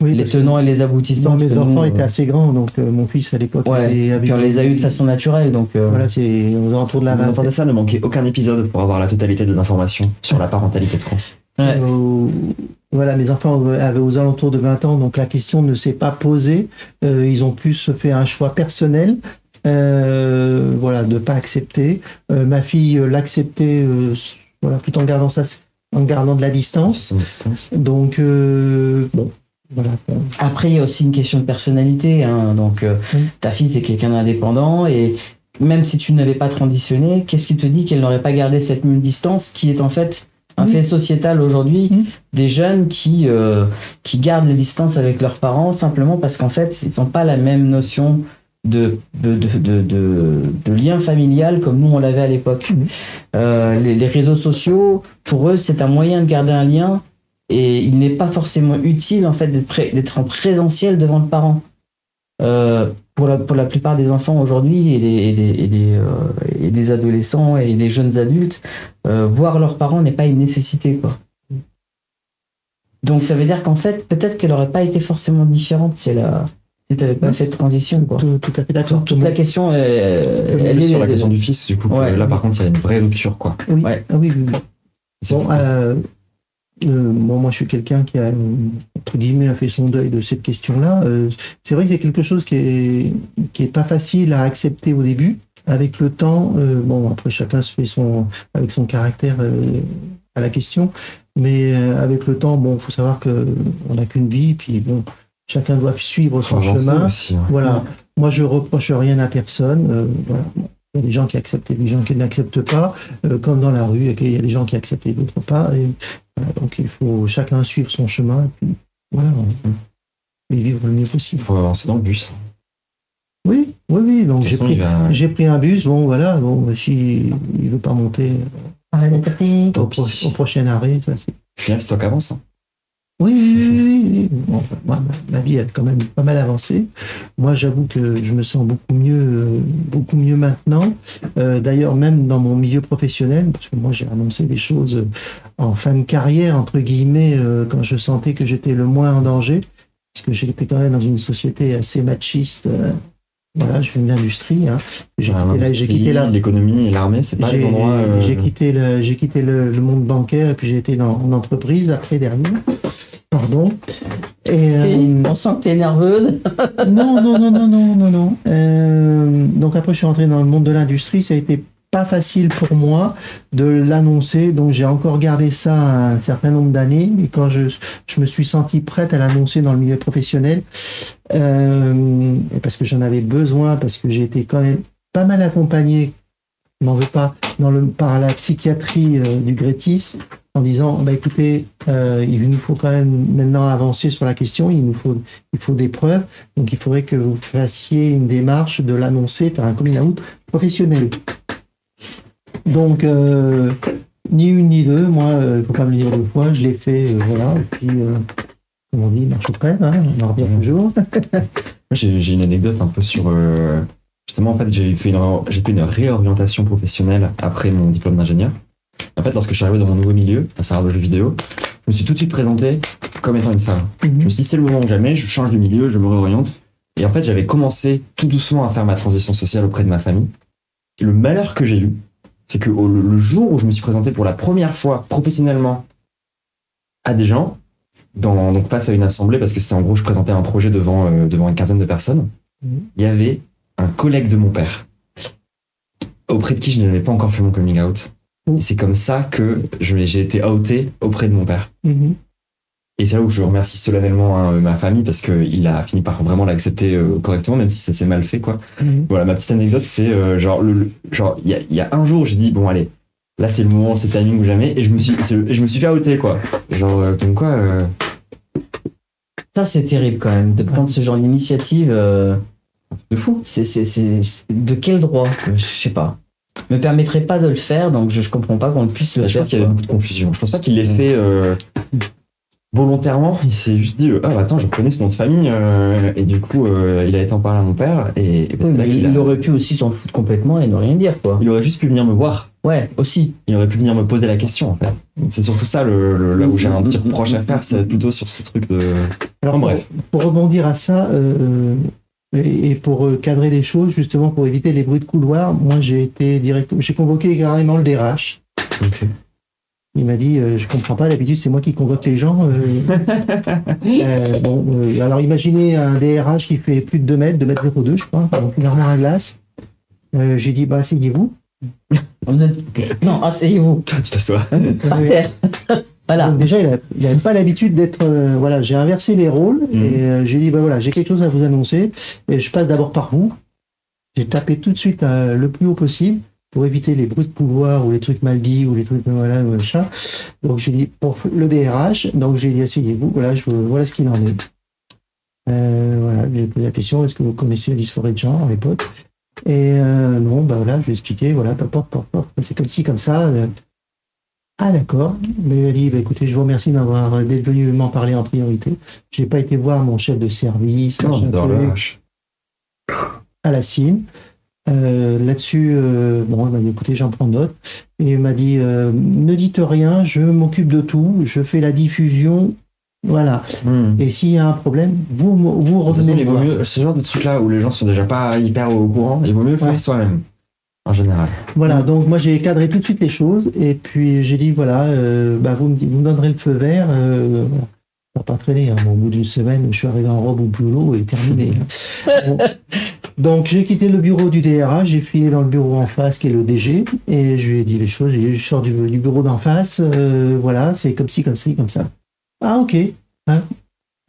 les tenants et les aboutissants. Mes enfants étaient assez grands, donc mon fils à l'époque puis on les a eu de façon naturelle, donc voilà, c'est aux alentours de la vingtaine. Vous entendez ça, ne manquez aucun épisode pour avoir la totalité des informations sur la parentalité trans. Voilà, mes enfants avaient aux alentours de 20 ans, donc la question ne s'est pas posée. Ils ont plus fait un choix personnel, de pas accepter. Ma fille l'acceptait, tout en gardant de la distance. Donc voilà. Après, il y a aussi une question de personnalité. Hein. Donc, ta fille, c'est quelqu'un d'indépendant et même si tu n'avais pas transitionné, qu'est-ce qui te dit qu'elle n'aurait pas gardé cette même distance qui est en fait un fait sociétal aujourd'hui des jeunes qui gardent les distances avec leurs parents simplement parce qu'en fait, ils n'ont pas la même notion de lien familial comme nous on l'avait à l'époque. Les réseaux sociaux, pour eux, c'est un moyen de garder un lien. Et il n'est pas forcément utile en fait d'être en présentiel devant le parent. Pour la plupart des enfants aujourd'hui et des adolescents et des jeunes adultes, voir leurs parents n'est pas une nécessité, quoi. Donc ça veut dire qu'en fait, peut-être qu'elle n'aurait pas été forcément différente si tu n'avais pas fait de transition, quoi. Tout à fait d'accord. Toute la question, elle est sur la question du fils, du coup. Là, par contre, il y a une vraie rupture, quoi. Oui. Oui. Bon, moi je suis quelqu'un qui a entre guillemets a fait son deuil de cette question-là. C'est vrai que c'est quelque chose qui est pas facile à accepter au début. Avec le temps, après chacun se fait avec son caractère à la question, mais avec le temps, faut savoir que on n'a qu'une vie, puis chacun doit suivre Faut son avancer chemin. aussi, hein. Voilà. Moi, je reproche rien à personne. Voilà. Il y a des gens qui acceptent et des gens qui n'acceptent pas, comme dans la rue, il y a des gens qui acceptent et d'autres pas. Et, voilà, donc il faut chacun suivre son chemin et puis voilà, et vivre le mieux possible. Faut avancer dans le bus. Oui, oui, oui. Donc De toute façon, il va- j'ai pris un bus. Bon, voilà. Bon, si il veut pas monter au prochain arrêt, ça c'est. Au final, c'est toi qui avance, hein. Oui, oui, oui, oui, oui. Bon, moi, ma vie a quand même pas mal avancé. Moi, j'avoue que je me sens beaucoup mieux maintenant. D'ailleurs, même dans mon milieu professionnel, parce que moi, j'ai annoncé les choses en fin de carrière, entre guillemets, quand je sentais que j'étais le moins en danger, parce que j'étais quand même dans une société assez machiste. Voilà, je viens de l'industrie. Hein. J'ai quitté l'économie et l'armée, c'est pas les endroits. J'ai quitté le monde bancaire et puis j'ai été en entreprise après derrière. Pardon. Et, on sent que t'es nerveuse. non. Donc après, je suis rentré dans le monde de l'industrie. Ça a été pas facile pour moi de l'annoncer. Donc j'ai encore gardé ça un certain nombre d'années. Et quand je me suis senti prête à l'annoncer dans le milieu professionnel, parce que j'en avais besoin, parce que j'ai été quand même pas mal accompagné, je m'en veux pas, par la psychiatrie du Grétis, en disant bah écoutez, il nous faut quand même maintenant avancer sur la question, il faut des preuves, donc il faudrait que vous fassiez une démarche de l'annoncer par un coming out professionnel. Donc ni une ni deux, moi il ne faut pas me le dire deux fois, je l'ai fait, voilà, et puis comme on dit, marche au crève, hein, on en revient toujours. J'ai une anecdote un peu sur justement, en fait, j'ai fait une réorientation professionnelle après mon diplôme d'ingénieur. En fait, lorsque je suis arrivé dans mon nouveau milieu, à savoir le jeu vidéo, je me suis tout de suite présenté comme étant une femme. Je me suis dit, c'est le moment ou jamais, je change de milieu, je me réoriente. Et en fait, j'avais commencé tout doucement à faire ma transition sociale auprès de ma famille. Et le malheur que j'ai eu, c'est que le jour où je me suis présenté pour la première fois professionnellement à des gens, donc face à une assemblée, parce que c'était en gros, je présentais un projet devant une quinzaine de personnes, il y avait un collègue de mon père, auprès de qui je n'avais pas encore fait mon coming out. Et c'est comme ça que j'ai été outé auprès de mon père. Et c'est là où je remercie solennellement ma famille, parce qu'il a fini par vraiment l'accepter correctement, même si ça s'est mal fait, quoi. Voilà, ma petite anecdote, c'est il y a un jour, j'ai dit, bon, allez, là c'est le moment, c'est timing ou jamais, et je me suis fait outer, quoi. Genre, comme quoi. Ça, c'est terrible quand même, de prendre ce genre d'initiative. De fou. C'est de quel droit? Je sais pas. Me permettrait pas de le faire, donc je comprends pas qu'on puisse le faire. Je pense qu'il y avait beaucoup de confusion. Je pense pas qu'il l'ait fait volontairement. Il s'est juste dit ah attends, je connais ce nom de famille et du coup il a été en parler à mon père et oui, mais il aurait pu aussi s'en foutre complètement et ne rien dire, quoi. Il aurait juste pu venir me voir. Ouais, aussi. Il aurait pu venir me poser la question, en fait. C'est surtout ça là où j'ai un petit reproche à faire, c'est plutôt sur ce truc de. Alors bref. Pour rebondir à ça. Et pour cadrer les choses, justement pour éviter les bruits de couloir, moi j'ai convoqué carrément le DRH. Okay. Il m'a dit, je comprends pas, d'habitude c'est moi qui convoque les gens. Alors imaginez un DRH qui fait plus de 2 mètres, 2,02 m, je crois, donc une armoire à glace. J'ai dit, bah asseyez-vous. Non, asseyez-vous. Tu t'assois. Par terre. Voilà. Donc déjà, il n'avait pas l'habitude d'être. Voilà, j'ai inversé les rôles et j'ai dit bah voilà, j'ai quelque chose à vous annoncer et je passe d'abord par vous. J'ai tapé tout de suite le plus haut possible pour éviter les bruits de couloir ou les trucs mal dits ou les trucs voilà machin. Donc j'ai dit pour le DRH, donc j'ai dit asseyez-vous, voilà ce qu'il en est. Voilà, j'ai posé la question, est-ce que vous connaissez la dysphorie de genre à l'époque? Et non, bah voilà, je lui ai expliqué, voilà, porte, c'est comme ci, comme ça. Ah d'accord, mais il a dit bah, écoutez, je vous remercie d'être venu m'en parler en priorité. Je n'ai pas été voir mon chef de service à la CIM. Là-dessus, bon, bah, écoutez, j'en prends note. Et il m'a dit ne dites rien, je m'occupe de tout, je fais la diffusion, voilà. Et s'il y a un problème, vous revenez me voir. Mieux, ce genre de truc-là où les gens sont déjà pas hyper au courant, il vaut mieux le faire soi-même. En général. Voilà, donc moi j'ai cadré tout de suite les choses et puis j'ai dit voilà, vous me donnerez le feu vert. Ça va pas traîner. Hein. Bon, au bout d'une semaine, je suis arrivé en robe au boulot et terminé. Bon. Donc j'ai quitté le bureau du DRH, j'ai filé dans le bureau en face qui est le DG et je lui ai dit les choses. Je sors du bureau d'en face, voilà, c'est comme ci, comme ci, comme ça. Ah ok. Hein.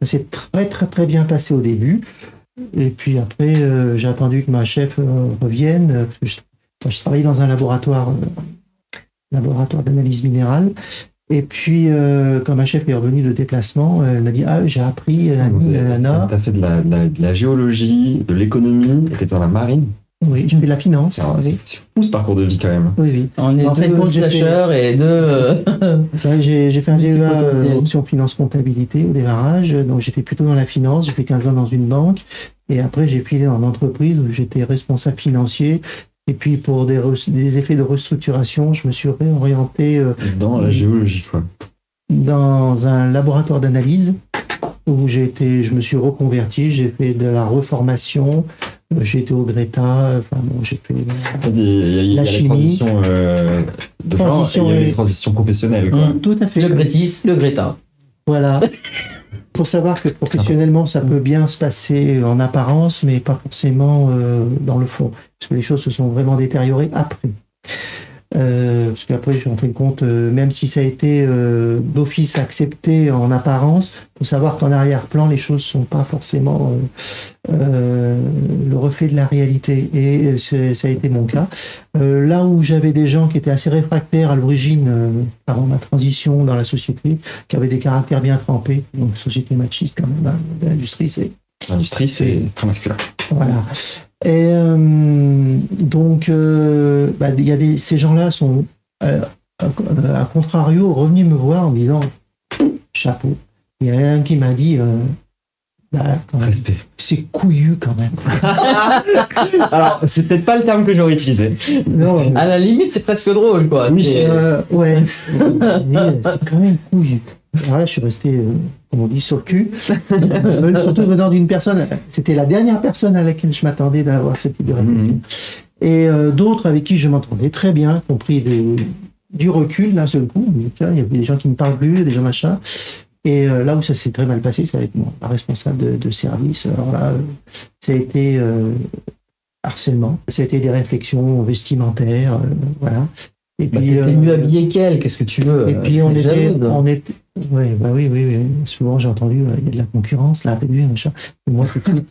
Ça s'est très très très bien passé au début. Et puis après, j'ai attendu que ma chef revienne. Je travaillais dans un laboratoire d'analyse minérale. Et puis, quand ma chef est revenue de déplacement, elle m'a dit « Ah, j'ai appris Tu as fait de la géologie, de l'économie, tu étais dans la marine. Oui, j'ai fait de la finance. C'est fou ce parcours de vie quand même. Oui, oui. On est En fait, deux slasheurs et deux... J'ai fait un DEA potentiel. option finance comptabilité au démarrage. Donc, j'étais plutôt dans la finance. J'ai fait 15 ans dans une banque. Et après, j'ai filé dans l'entreprise où j'étais responsable financier. Et puis, pour des effets de restructuration, je me suis réorienté Dans la géologie, quoi. dans un laboratoire d'analyse où je me suis reconverti. J'ai fait de la reformation. J'ai été au Greta. Enfin, bon, j'ai fait Il y a la les chimie. transitions de genre, et il y a les oui. transitions professionnelles, quoi. Tout à fait. Le Grétis, le Greta. Voilà. Faut savoir que professionnellement, ça peut bien se passer en apparence, mais pas forcément dans le fond. Parce que les choses se sont vraiment détériorées après. Parce qu'après, je me suis rendu compte, même si ça a été d'office accepté en apparence, faut savoir qu'en arrière-plan, les choses sont pas forcément le reflet de la réalité. Et ça a été mon cas. Là où j'avais des gens qui étaient assez réfractaires à l'origine, avant ma transition dans la société, qui avaient des caractères bien trempés, donc société machiste quand même, hein, l'industrie, c'est... L'industrie, c'est très masculin. Voilà. Et donc, il y a ces gens-là sont, à contrario, revenus me voir en me disant chapeau. Il y a un qui m'a dit quand même, Respect. c'est couillu quand même. Alors, c'est peut-être pas le terme que j'aurais utilisé. Non, À la limite, c'est presque drôle, quoi. Oui, C'est- ouais, mais c'est quand même couillu. Alors là, je suis resté, comme on dit, sur le cul. Surtout venant d'une personne, c'était la dernière personne à laquelle je m'attendais d'avoir ce type de réflexion. Et d'autres avec qui je m'entendais très bien, compris du recul d'un seul coup. Tiens, il y avait des gens qui me parlent plus, des gens machin. Et là où ça s'est très mal passé, c'est avec moi, la responsable de service. Alors là, ça a été harcèlement, ça a été des réflexions vestimentaires, voilà. Et Bah, t'étais mieux habillé qu'elle, qu'est-ce que tu veux? et puis on t'es était, jalouse. ouais, bah oui. Souvent j'ai entendu, il y a de la concurrence là, t'as vu, machin. Et moi tout de suite,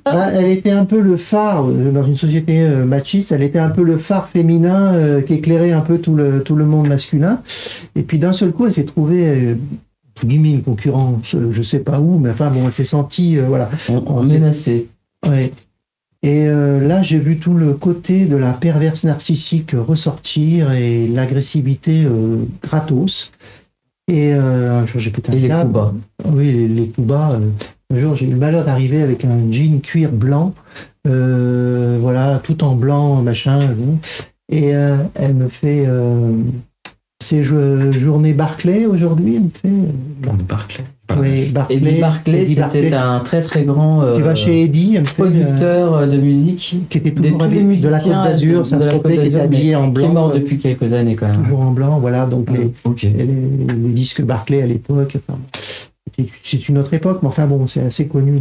elle était un peu le phare dans une société machiste. Elle était un peu le phare féminin qui éclairait un peu tout le monde masculin. Et puis d'un seul coup, elle s'est trouvée entre guillemets une concurrence, je sais pas où, mais enfin bon, elle s'est sentie, voilà. On menacé. Ouais. Et là, j'ai vu tout le côté de la perverse narcissique ressortir et l'agressivité gratos. Et un jour, j'ai pété un Et les câble. coups bas. Oui, les coups bas. Un jour, j'ai eu le malheur d'arriver avec un jean cuir blanc, voilà, tout en blanc, machin. Et elle me fait c'est journée Barclay aujourd'hui. Elle me fait Barclay. oui, Barclay. Eddie Barclay, Eddie c'était Barclay. un très très grand Tu vas chez Eddie, elle me fait, producteur de musique. qui était De toujours tous les habillé de musiciens la Côte d'Azur, c'est de un la Côte trophée qui était d'Azur, habillé mais en qui est blanc, mort depuis quelques années quand même. toujours en blanc, voilà, donc Ok. les disques Barclay à l'époque, enfin, c'est une autre époque, mais enfin bon, c'est assez connu.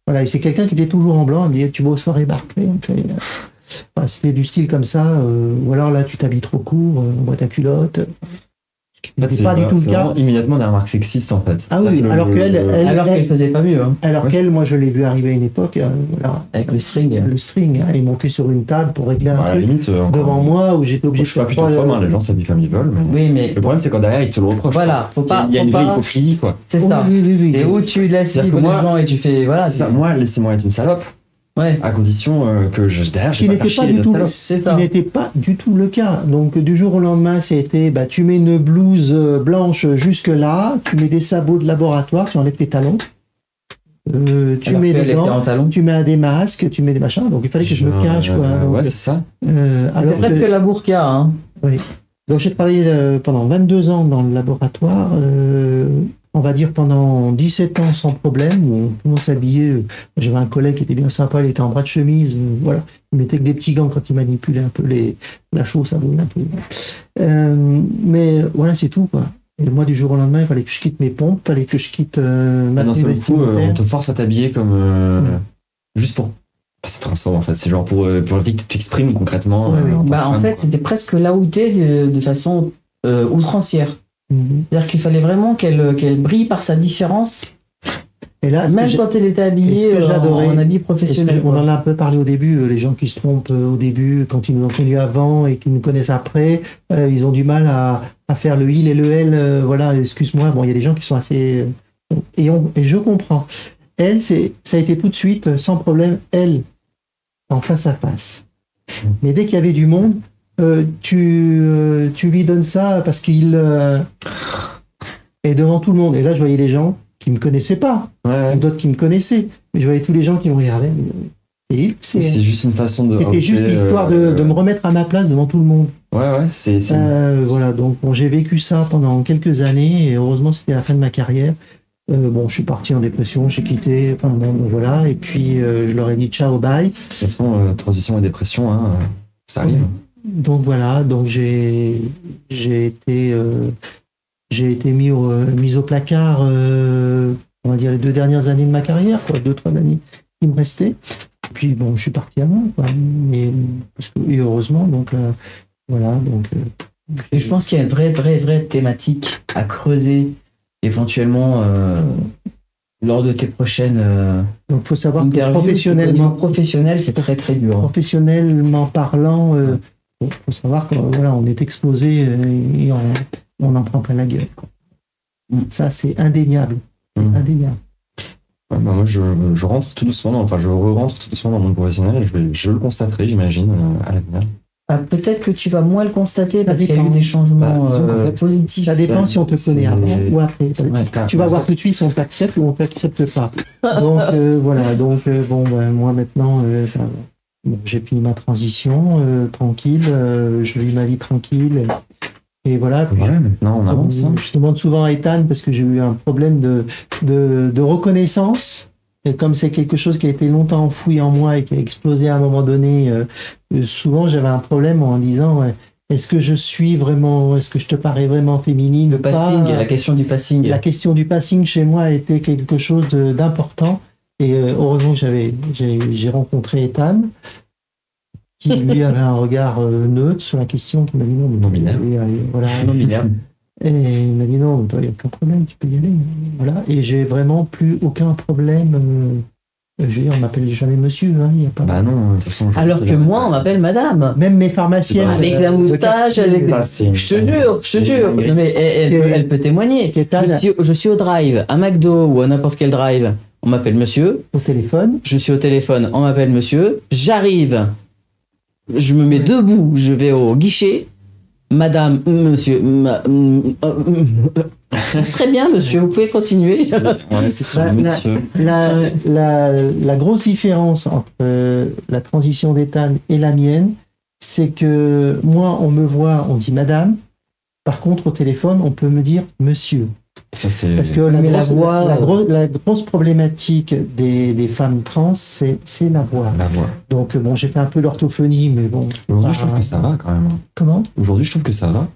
Voilà, et c'est quelqu'un qui était toujours en blanc, il me dit, tu vas aux soirées Barclay, on fait, voilà, c'était du style comme ça, ou alors là, tu t'habilles trop court, on voit ta culotte. En fait, C'est pas du tout le cas. vraiment immédiatement des remarques sexistes, en fait. Ah oui, alors qu'elle, Alors qu'elle faisait pas mieux, hein, alors Ouais. qu'elle, moi, je l'ai vu arriver à une époque, voilà, avec le string. le string, hein, il montait sur une table pour régler un À la truc limite, devant moi, où j'étais obligé je suis pas de plutôt femme, hein, les gens s'habillent comme ils veulent. Mais... Oui, mais Le problème, c'est quand derrière, ils te le reprochent. voilà, faut pas. Il y a faut une vraie pas- hypocrisie, quoi. C'est ça. Oui. C'est où tu laisses C'est-à-dire vivre que moi- les gens et tu fais. Voilà. C'est ça, moi, laissez-moi être une salope, Ouais. à condition que derrière, Ce qui je vais n'était pas pas faire chier du les tout, autres salopes. C'est ce ça. qui n'était pas du tout le cas. Donc du jour au lendemain, c'était tu mets une blouse blanche jusque là, tu mets des sabots de laboratoire, tu enlèves tes talons, tu Alors mets qu'elle des était en gants, talons. tu mets des masques, tu mets des machins. Donc il fallait que je me cache, quoi. Donc, Ouais, c'est ça. alors C'est presque que- la burqa, hein. donc j'ai travaillé pendant 22 ans dans le laboratoire, on va dire pendant 17 ans sans problème, où tout le monde s'habillait. J'avais un collègue qui était bien sympa, il était en bras de chemise, voilà. Il mettait que des petits gants quand il manipulait un peu la chose, ça brûle un peu. Mais voilà, c'est tout, quoi. Et moi, du jour au lendemain, il fallait que je quitte mes pompes, il fallait que je quitte ma D'un tenue seul coup, vestimentaire. on te force à t'habiller comme. Juste pour. Ça transforme, en fait. C'est genre pour éviter que tu t'exprimes concrètement. Ouais, oui. tant que Bah, en femme, fait, quoi. c'était presque là où t'es de façon outrancière. Mhm. C'est-à-dire qu'il fallait vraiment qu'elle brille par sa différence Et là, Même quand elle était et ce habillée que j'adorais, en habit professionnel. on quoi. en a un peu parlé au début, les gens qui se trompent au début, quand ils nous ont connus avant et qui nous connaissent après, ils ont du mal à faire le il et le elle, voilà, excuse-moi, bon, il y a des gens qui sont assez... et je comprends. Elle, ça a été tout de suite, sans problème, elle, en face à face. Mais dès qu'il y avait du monde, tu lui donnes ça parce qu'il est devant tout le monde. Et là, je voyais des gens qui me connaissaient pas, d'autres qui me connaissaient. Mais je voyais tous les gens qui me regardaient. Et C'est juste une façon de. c'était juste l'histoire de me remettre à ma place devant tout le monde. Ouais, c'est. Voilà, donc bon, j'ai vécu ça pendant quelques années et heureusement, c'était la fin de ma carrière. Bon, je suis parti en dépression, j'ai quitté, enfin bon, voilà, et puis je leur ai dit ciao, bye. De toute façon, transition et dépression, hein, ça arrive. Donc voilà, donc j'ai été mis au placard, on va dire les 2 dernières années de ma carrière, quoi, 2-3 années qui me restaient. Puis bon, je suis parti à moi, quoi. Et heureusement, donc voilà, donc. Et je pense qu'il y a une vraie thématique à creuser éventuellement lors de tes prochaines Donc faut savoir que interviews. Professionnel, c'est très très dur. Professionnellement parlant, faut savoir qu'on voilà, on est exposé et on en prend plein la gueule, quoi. Ça, c'est indéniable. Indéniable. Ouais, bah moi, je rentre tout doucement, enfin, je rentre tout doucement dans le monde professionnel et je le constaterai, j'imagine, à l'avenir. Ah, peut-être que tu vas moins le constater parce qu'il y a dépend. eu des changements positifs. Ça dépend si on te connaît avant ou après. Tu vas voir tout de suite si on t'accepte ou on t'accepte pas. Donc voilà, donc bon, ben, moi maintenant, bon, j'ai fini ma transition, tranquille, je vis ma vie tranquille. Et voilà. Puis maintenant on avance. Je demande souvent à Ethan parce que j'ai eu un problème de reconnaissance. Et comme c'est quelque chose qui a été longtemps enfoui en moi et qui a explosé à un moment donné, souvent j'avais un problème en disant est-ce que je te parais vraiment féminine? Le passing, la question du passing. La question du passing chez moi a été quelque chose d'important. Et heureusement que j'ai rencontré Ethan, qui lui avait un regard neutre sur la question, qui m'a dit non binaire. Voilà. Non binaire. Et il m'a dit non, il n'y a aucun problème, tu peux y aller. Voilà. Et j'ai vraiment plus aucun problème. Je veux dire, on m'appelle jamais monsieur. Hein, y a pas bah non, de toute façon. Alors que moi, on m'appelle madame. Même mes pharmaciennes. Avec la moustache, avec. Je te jure. Non, mais elle peut témoigner. Je suis au drive, à McDo ou à n'importe quel drive. On m'appelle monsieur. Au téléphone. Je suis au téléphone, on m'appelle monsieur. J'arrive. Je me mets debout, je vais au guichet. Madame, monsieur, très bien, monsieur, vous pouvez continuer. La grosse différence entre la transition d'Ethan et la mienne, c'est que moi, on me voit, on dit madame. Par contre, au téléphone, on peut me dire monsieur. Ça, c'est... Parce que la grosse problématique des femmes trans, c'est la voix. La voix. Donc, bon, j'ai fait un peu l'orthophonie, mais bon. Aujourd'hui, je trouve que ça va quand même. Comment ? Aujourd'hui, je trouve que ça va.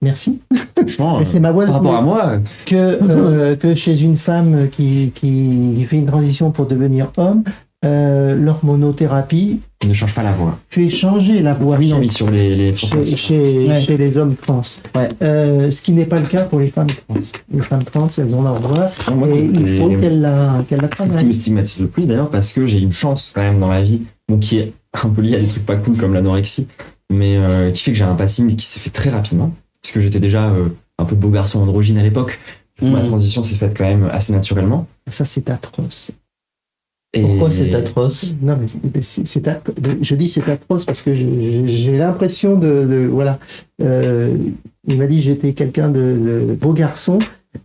Merci. Franchement, mais c'est ma voix par rapport à moi. Que chez une femme qui fait une transition pour devenir homme, l'hormonothérapie ne change pas la voix. Fait changer la voix. Oui, sur les chez les hommes trans. Ouais. Ce qui n'est pas le cas pour les femmes trans. Les femmes trans, elles ont leur voix et il faut qu'elles la travaillent. C'est ce qui me stigmatise le plus d'ailleurs parce que j'ai une chance quand même dans ma vie, bon, qui est un peu liée à des trucs pas cool comme l'anorexie, mais qui fait que j'ai un passing qui s'est fait très rapidement, puisque j'étais déjà un peu beau garçon androgyne à l'époque. Ma transition s'est faite quand même assez naturellement. Ça, c'est atroce. Pourquoi c'est atroce ? Non, mais je dis c'est atroce parce que j'ai l'impression voilà. Il m'a dit j'étais quelqu'un de beau garçon.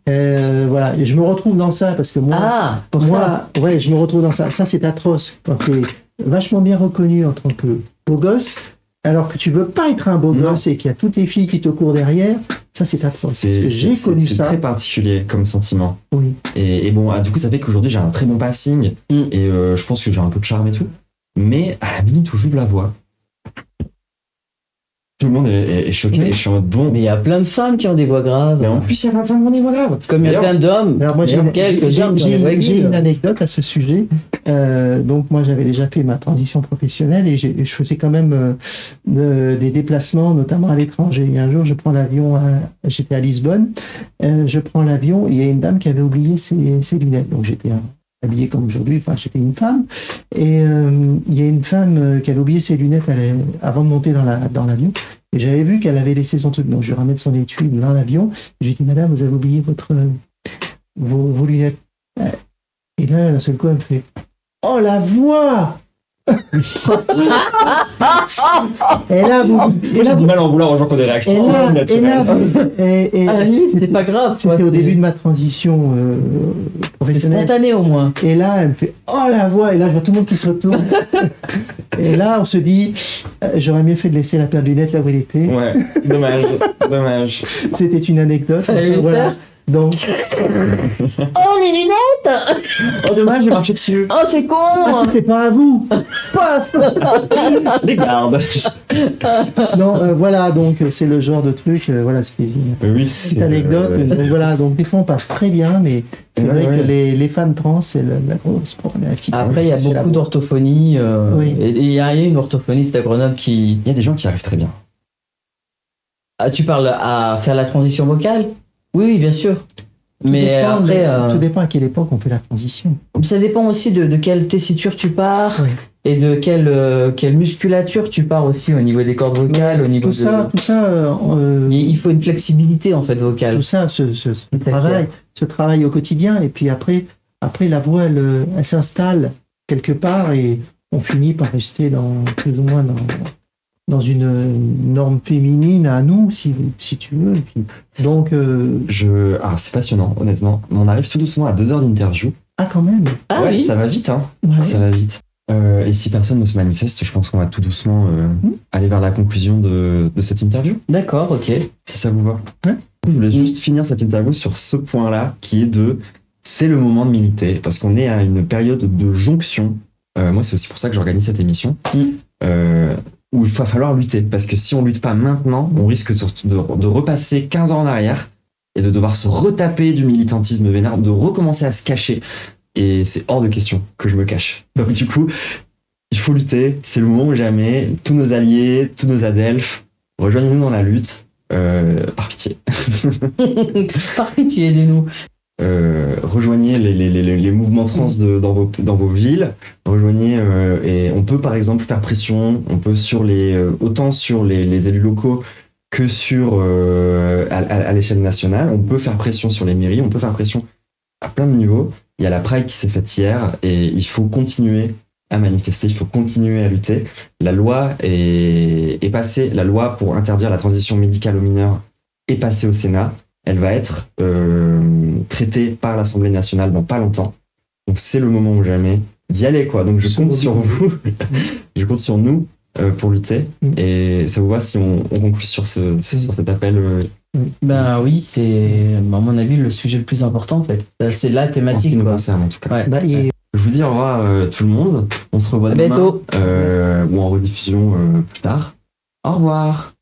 Voilà, et je me retrouve dans ça parce que ouais, je me retrouve dans ça. Ça, c'est atroce quand tu es vachement bien reconnu en tant que beau gosse, alors que tu veux pas être un beau gosse et qu'il y a toutes les filles qui te courent derrière. Ça, c'est atroce. J'ai connu ça. C'est très particulier comme sentiment. Oui. Et bon, du coup, ça fait qu'aujourd'hui, j'ai un très bon passing. Et je pense que j'ai un peu de charme et tout. Mais à la minute où j'ouvre la voix, Tout le monde est choqué. Mais- Et je suis en mode bon. Mais il y a plein de femmes qui ont des voix graves. Mais en plus, il y a 20 ans qu'on est grave. Comme il y a D'ailleurs, plein d'hommes. Alors moi j'ai D'ailleurs, quelques hommes qui ont des voix j'ai aiguës. une anecdote à ce sujet. Donc moi j'avais déjà fait ma transition professionnelle et je faisais quand même des déplacements, notamment à l'étranger. Et un jour je prends l'avion, j'étais à Lisbonne, je prends l'avion et il y a une dame qui avait oublié ses lunettes. Donc j'étais habillé comme aujourd'hui, enfin j'étais une femme. Et il y a une femme qui avait oublié ses lunettes avant de monter dans l'avion. Et j'avais vu qu'elle avait laissé son truc. Donc je ramène son étui dans l'avion. J'ai dit, madame, vous avez oublié vos lunettes. Et là, d'un seul coup, elle me fait, oh la voix. Et là, j'ai du mal à en vouloir aux gens qui ont des réactions naturelles. À la limite, c'est pas grave. C'était au début de ma transition C'est professionnelle. spontané au moins. Et là, elle me fait oh la voix. Et là, je vois tout le monde qui se retourne. Et là, on se dit j'aurais mieux fait de laisser la paire de lunettes là où elle était. Ouais, dommage. C'était une anecdote. Fallait le Voilà. faire. Donc, Oh, les lunettes! Oh, dommage, j'ai marché dessus. Oh, c'est con! c'était pas à vous. Paf. Les gardes. Non, voilà. Donc, c'est le genre de truc. Voilà, c'était Mais oui, une c'est anecdote. Donc, voilà. Donc, des fois, on passe très bien, mais c'est Ouais, vrai ouais. que les femmes trans, c'est la grosse problématique. Après, il y a C'est la- beaucoup d'orthophonie. Oui. Et il y a une orthophoniste à Grenoble qui. Il y a des gens qui arrivent très bien. Ah, tu parles à faire la transition vocale? Oui, bien sûr. Tout Mais dépend, après, tout dépend à quelle époque on fait la transition. ça dépend aussi de quelle tessiture tu pars Oui. et de quelle musculature tu pars aussi au niveau des cordes vocales, au niveau Tout ça, Il faut une flexibilité en fait vocale. tout ça, ce travail au quotidien, et puis après la voix, elle s'installe quelque part et on finit par rester plus ou moins dans une norme féminine à nous, si tu veux. Et puis, donc, Alors, c'est passionnant, honnêtement. On arrive tout doucement à 2 heures d'interview. quand même. Ah Ouais, oui. ça va vite, hein. Ouais. Ça va vite. Et si personne ne se manifeste, je pense qu'on va tout doucement aller vers la conclusion de cette interview, D'accord, ok. si ça vous va. Ouais. Je voulais juste finir cette interview sur ce point-là, qui est c'est le moment de militer, parce qu'on est à une période de jonction. Moi, c'est aussi pour ça que j'organise cette émission, où il va falloir lutter, parce que si on lutte pas maintenant, on risque de repasser 15 ans en arrière et de devoir se retaper du militantisme vénère, de recommencer à se cacher. Et c'est hors de question que je me cache. Donc du coup, il faut lutter, c'est le moment ou jamais. Tous nos alliés, tous nos adelphes, rejoignez-nous dans la lutte, par pitié. Par pitié, aidez-nous. Rejoignez les mouvements trans dans vos villes. Rejoignez et on peut par exemple faire pression. On peut autant sur les élus locaux que sur à l'échelle nationale. On peut faire pression sur les mairies. On peut faire pression à plein de niveaux. Il y a la Pride qui s'est faite hier et il faut continuer à manifester. Il faut continuer à lutter. La loi est passée. La loi pour interdire la transition médicale aux mineurs est passée au Sénat. Elle va être traitée par l'Assemblée nationale dans pas longtemps. Donc c'est le moment ou jamais d'y aller, quoi. Donc je compte sur vous, je compte sur nous pour lutter. Et ça vous va si on conclut sur cet appel Ben oui, c'est à mon avis le sujet le plus important en fait. C'est la en ce qui thématique. nous Quoi. concerne en tout cas. Ouais. Je vous dis au revoir tout le monde. On se revoit À demain bientôt. ou en rediffusion plus tard. Au revoir.